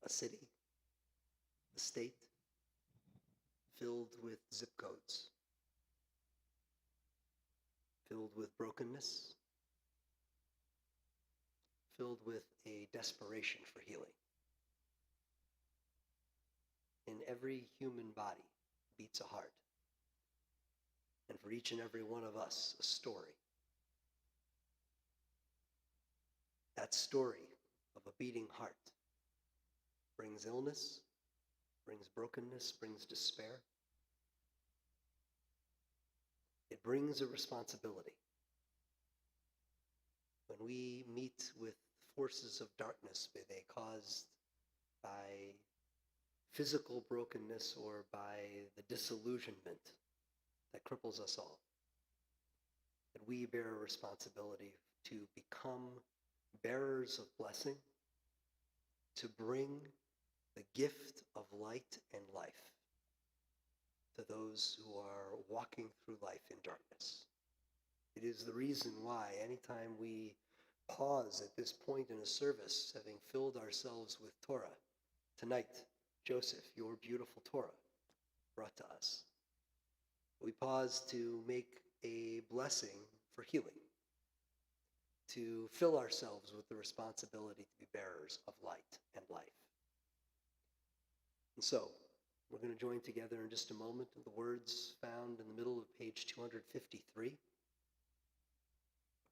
a city, a state filled with zip codes, filled with brokenness, filled with a desperation for healing. In every human body beats a heart, and for each and every one of us, a story. That story of a beating heart brings illness, brings brokenness, brings despair. It brings a responsibility. When we meet with forces of darkness, be they caused by physical brokenness or by the disillusionment that cripples us all, that we bear a responsibility to become bearers of blessing, to bring the gift of light and life to those who are walking through life in darkness. It is the reason why anytime we pause at this point in a service, having filled ourselves with Torah, tonight, Joseph, your beautiful Torah brought to us, we pause to make a blessing for healing, to fill ourselves with the responsibility to be bearers of light and life. And so, we're going to join together in just a moment with the words found in the middle of page 253, a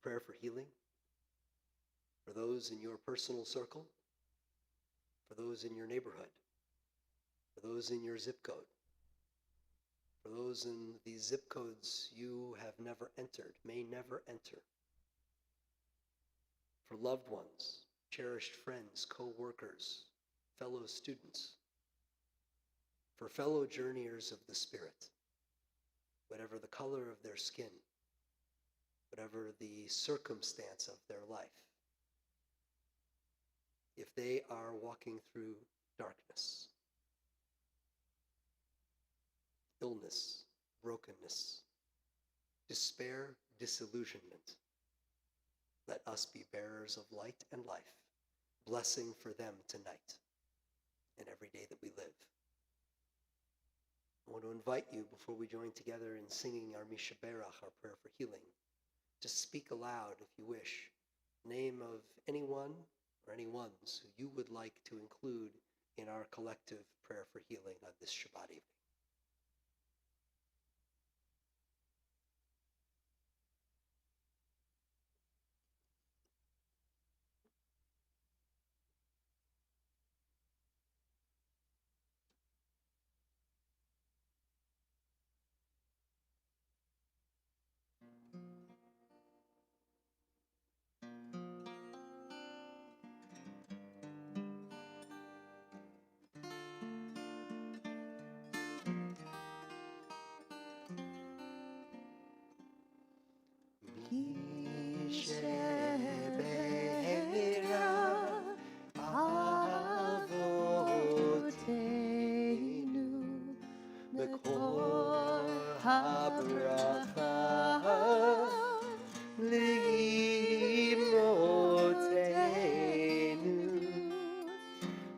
prayer for healing, for those in your personal circle, for those in your neighborhood, for those in your zip code, for those in these zip codes you have never entered, may never enter, for loved ones, cherished friends, co-workers, fellow students, for fellow journeyers of the Spirit, whatever the color of their skin, whatever the circumstance of their life, if they are walking through darkness, illness, brokenness, despair, disillusionment, let us be bearers of light and life, blessing for them tonight and every day that we live. I want to invite you, before we join together in singing our Misha Berach, our prayer for healing, to speak aloud, if you wish, the name of anyone or any ones who you would like to include in our collective prayer for healing on this Shabbat evening.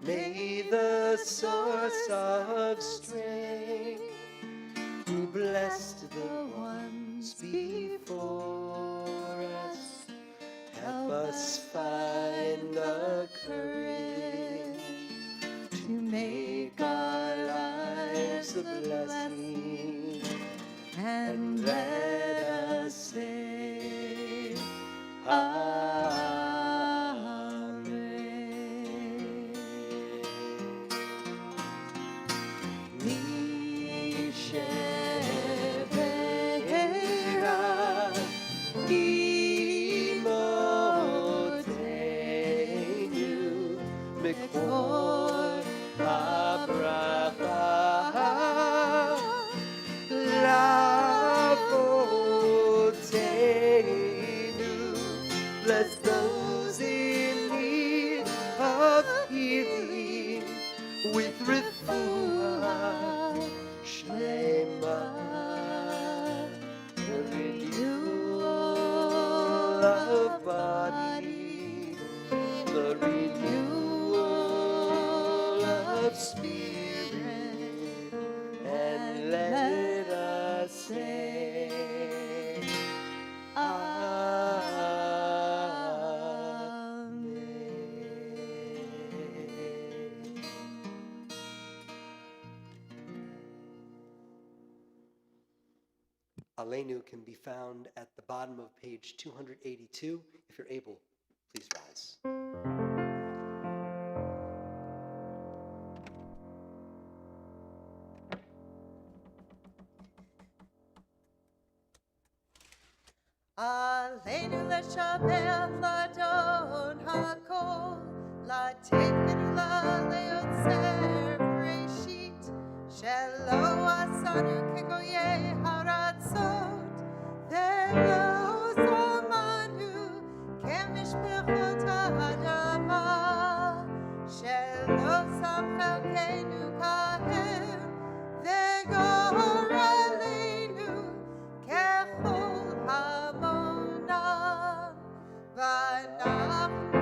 May the source of strength, who blessed the ones before us, help us find the courage to make our lives a blessing, and let us say Amen. Mishebera imotenu mikor habracha lavotenu. Bless those in need of healing with refuah shlema, the renewal of body, the renewal Aleinu can be found at the bottom of page 282. If you're able, please rise. Aleinu לשבח לאדון הכל, לתת גדולה ליוצר בראשית, שלא עשנו כגויי הארצות, ולא זמנו כמשפחות האדמה, שלא שם חלקנו כהם, וגורלנו ככל המונם, ואנחנו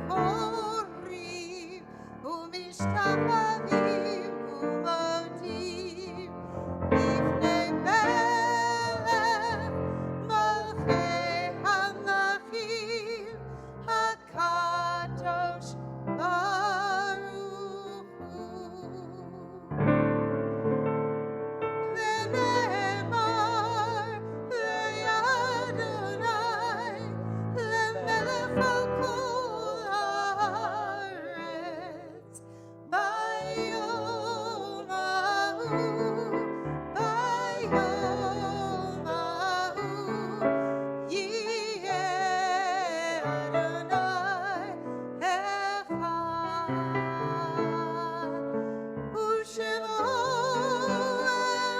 קוראים ומשתחווים ומודים לפני מלך מלכי המלכים הקדוש ברוך הוא. ונאמר לאדוני למלך על כל הארץ ביום ההוא יהיה אדוני אחד ושמו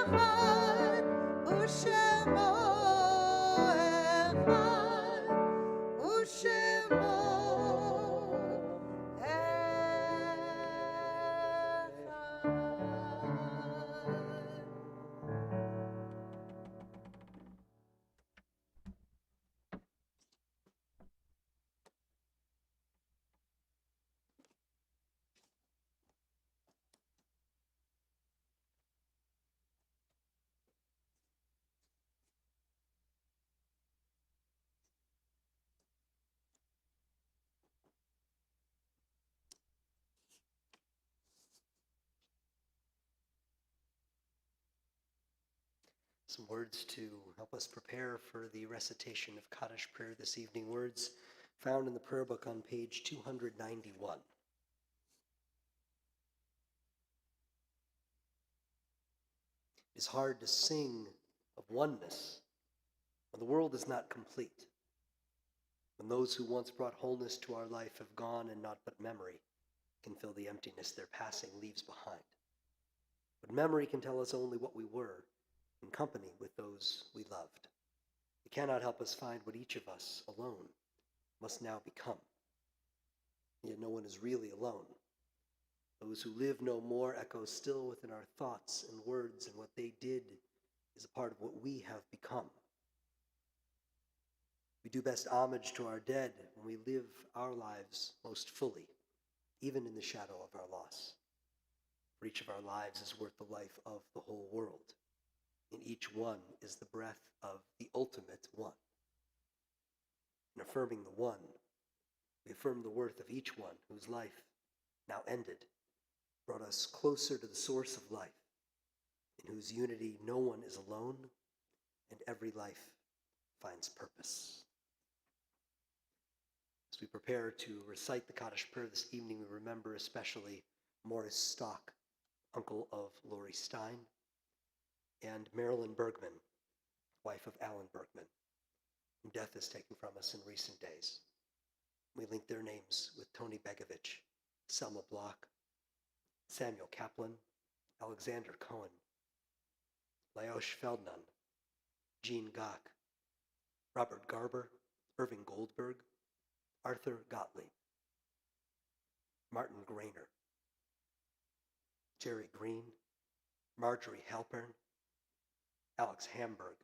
אחד ושמו אחד ושמו אחד. Some words to help us prepare for the recitation of Kaddish prayer this evening. Words found in the prayer book on page 291. It is hard to sing of oneness when the world is not complete, when those who once brought wholeness to our life have gone and naught but memory can fill the emptiness their passing leaves behind. But memory can tell us only what we were in company with those we loved. It cannot help us find what each of us alone must now become. Yet no one is really alone. Those who live no more echo still within our thoughts and words, and what they did is a part of what we have become. We do best homage to our dead when we live our lives most fully, even in the shadow of our loss. For each of our lives is worth the life of the whole world. In each one is the breath of the ultimate one. In affirming the one, we affirm the worth of each one whose life, now ended, brought us closer to the source of life, in whose unity no one is alone and every life finds purpose. As we prepare to recite the Kaddish prayer this evening, we remember especially Morris Stock, uncle of Lori Stein, and Marilyn Bergman, wife of Alan Bergman, whom death has taken from us in recent days. We link their names with Tony Begovich, Selma Block, Samuel Kaplan, Alexander Cohen, Laosh Feldman, Jean Gach, Robert Garber, Irving Goldberg, Arthur Gottlieb, Martin Grainer, Jerry Green, Marjorie Halpern, Alex Hamburg,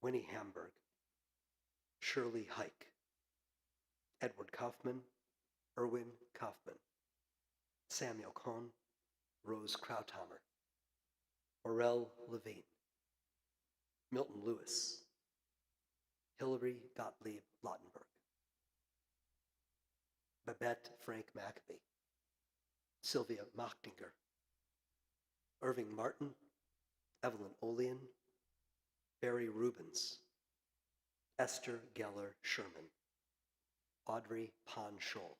Winnie Hamburg, Shirley Hike, Edward Kaufman, Erwin Kaufman, Samuel Cohn, Rose Krauthammer, Aurel Levine, Milton Lewis, Hilary Gottlieb Lottenberg, Babette Frank Maccabee, Sylvia Machtinger, Irving Martin, Evelyn Olian, Barry Rubens, Esther Geller Sherman, Audrey Pon Scholl,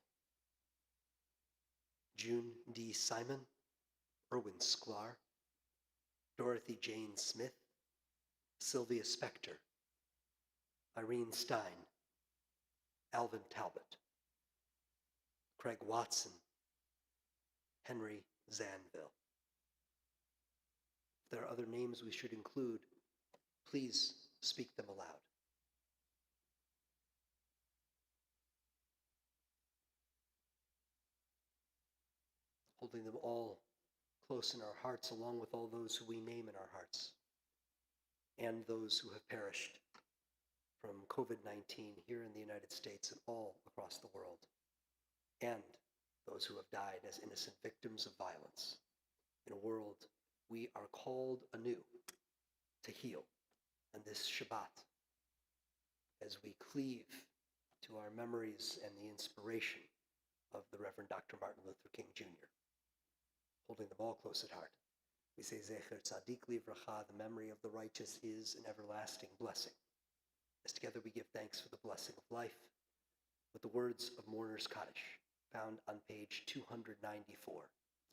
June D. Simon, Erwin Sklar, Dorothy Jane Smith, Sylvia Spector, Irene Stein, Alvin Talbot, Craig Watson, Henry Zanville. If there are other names we should include, please speak them aloud. Holding them all close in our hearts, along with all those who we name in our hearts, and those who have perished from COVID-19 here in the United States and all across the world, and those who have died as innocent victims of violence in a world we are called anew to heal. And this Shabbat, as we cleave to our memories and the inspiration of the Reverend Dr. Martin Luther King Jr., holding them all close at heart, we say, Zecher Tzadik Livracha, the memory of the righteous is an everlasting blessing. As together we give thanks for the blessing of life, with the words of Mourner's Kaddish, found on page 294.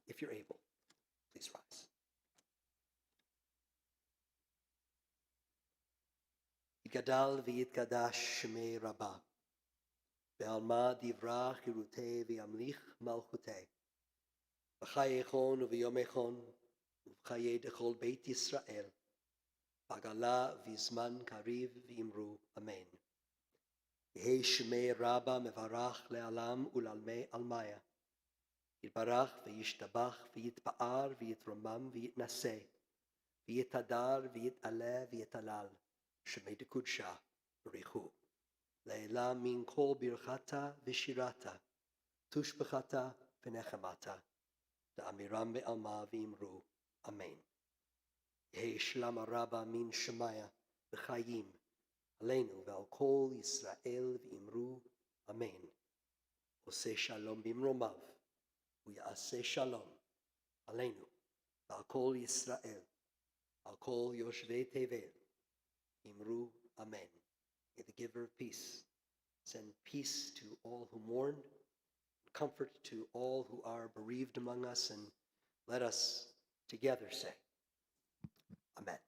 If you're able, please rise. Yitgadal v'yitgadash shmei Rabbah, ve'alma divrach hirutei v'yamlich malchutei, v'chayechon u'v'yomechon, u'v'chayei dechol beit Yisrael, v'agala v'zman kariv v'imru, amen. Yehi shmei Rabbah mevarach le'alam u'lalmei almaya, yitbarach v'yishtabach v'yitpa'ar v'yitromam v'yitnaseh, v'yitadar v'yitaleh v'yitalal, shmei dekudsha b'richu, le'ela min kol birchata v'shirata, tushbechata v'nechemata, da'amiram be'alma v'imru, amen. Yehi shlam Rabbah min shemaya v'chayim, Aleinu ve'al kol Yisrael v'imru, amen. Oseh shalom bimromav, u'ya'aseh shalom, Aleinu ve'al kol Yisrael, al kol yoshvei tevel, imru, amen. May the giver of peace send peace to all who mourn, comfort to all who are bereaved among us, and let us together say, amen.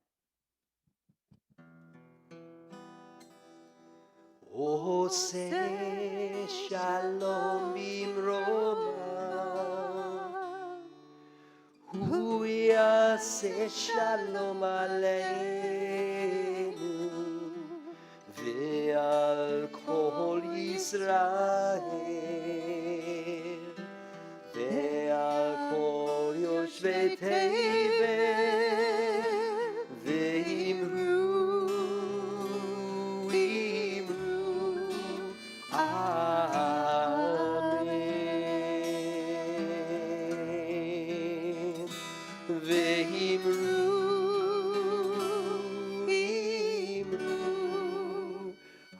Oseh shalom bimromav, hu yaseh shalom aleinu, ve'al kol Yisrael, ve'al kol yoshvei tevel, ve'imru, amen. Ve'imru,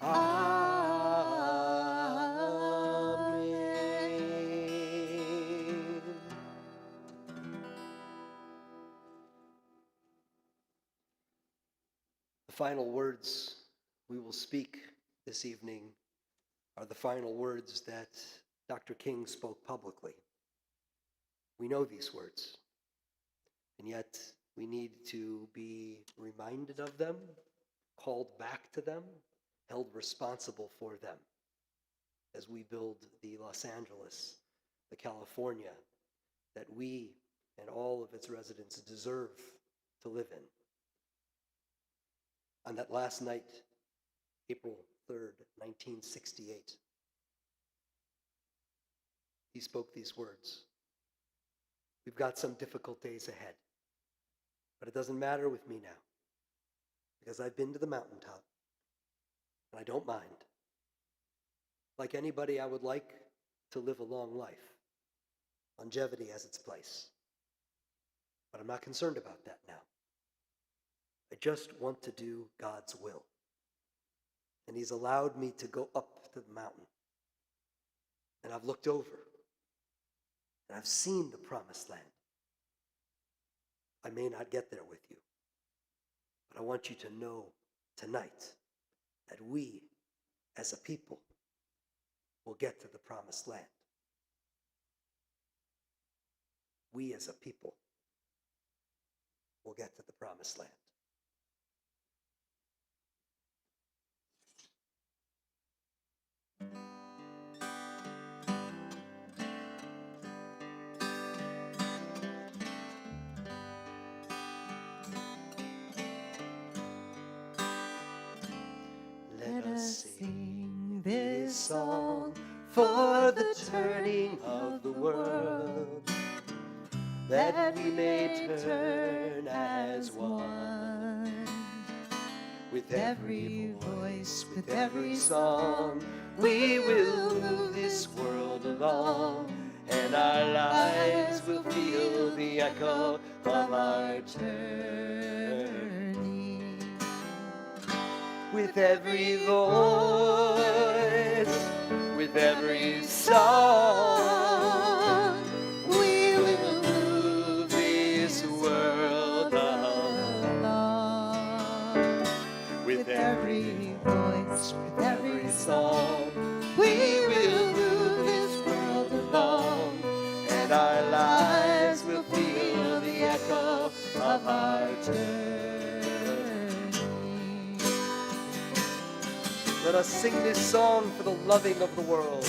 amen. The final words we will speak this evening are the final words that Dr. King spoke publicly. We know these words, and yet we need to be reminded of them, called back to them, held responsible for them as we build the Los Angeles, the California that we and all of its residents deserve to live in. On that last night, April 3rd, 1968, he spoke these words. We've got some difficult days ahead, but it doesn't matter with me now, because I've been to the mountaintop, and I don't mind. Like anybody, I would like to live a long life. Longevity has its place, but I'm not concerned about that now. I just want to do God's will. And he's allowed me to go up to the mountain. And I've looked over. And I've seen the promised land. I may not get there with you, But I want you to know tonight that we, as a people, will get to the promised land. We, as a people, will get to the promised land. Let us sing this song for the turning of the world, that we may turn as one. With every voice, with every song, we will move this world along, and our lives will feel the echo of our turning. With every voice, with every song, we will move this world along. With every voice, with every song, we will move this world along, and our lives will feel the echo of our turning. Let us sing this song for the loving of the world.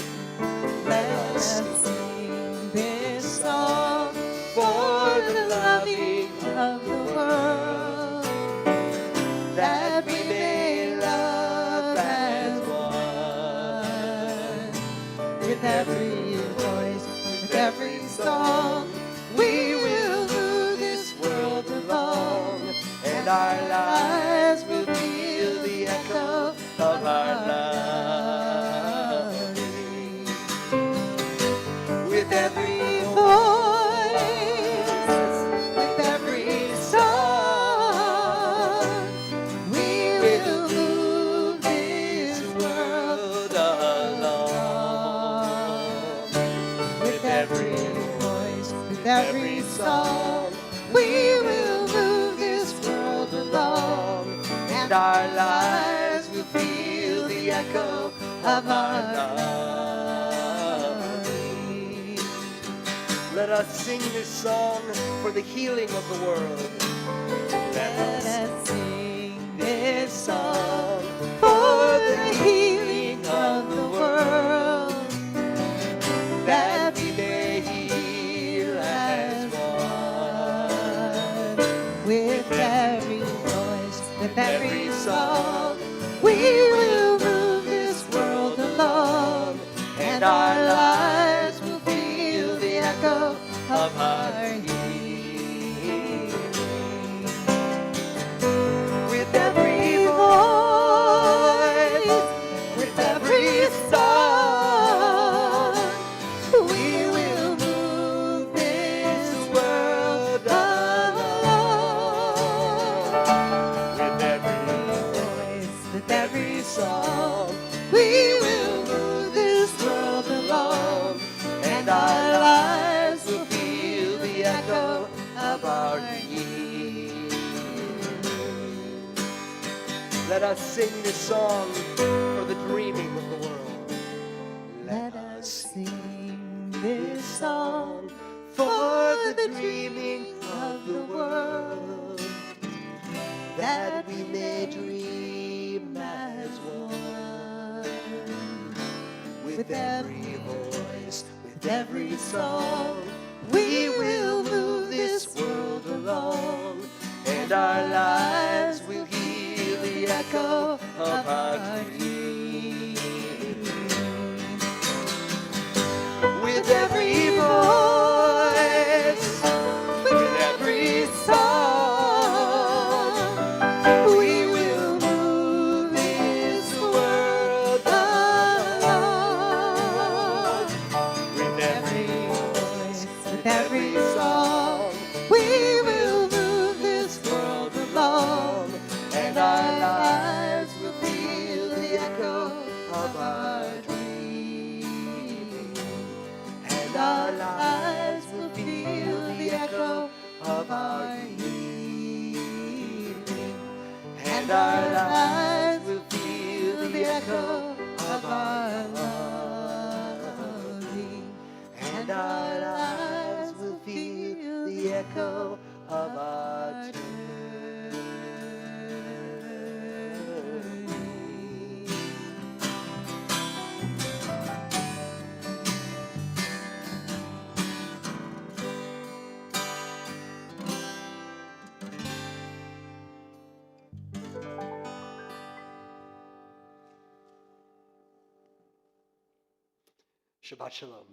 Let us sing this song for the loving of the world, that we may love as one. With every voice, with every song, we will move this world along, and our lives will feel the echo of our loving. With every voice, with every song, we will move this world along. With every voice, with every song, we will move this world along, and our lives will feel the echo of our loving. Let us sing this song for the healing of the world. Let us sing this song for the healing of the world, that we may heal as one. With every voice, with every song, we will move this world along, and our lives will feel the echo of our healing. With every voice, with every song, we will move this world along. With every voice, with every song, we will move this world along, and our lives will feel the echo of our healing. Let us sing this song for the dreaming of the world. Let us sing this song for the dreaming of the world, that we may dream as one. With every voice, with every song, we will move this world along, and our lives will hear the echo of our dream. With every voice, with every song, we will move this world along. With every voice, with every song, we will move this world along, and our lives will feel the echo of our dreaming, and our lives will feel the echo of our healing. our lives will feel the echo of our loving, and our lives will feel the echo of our turning. Shabbat Shalom.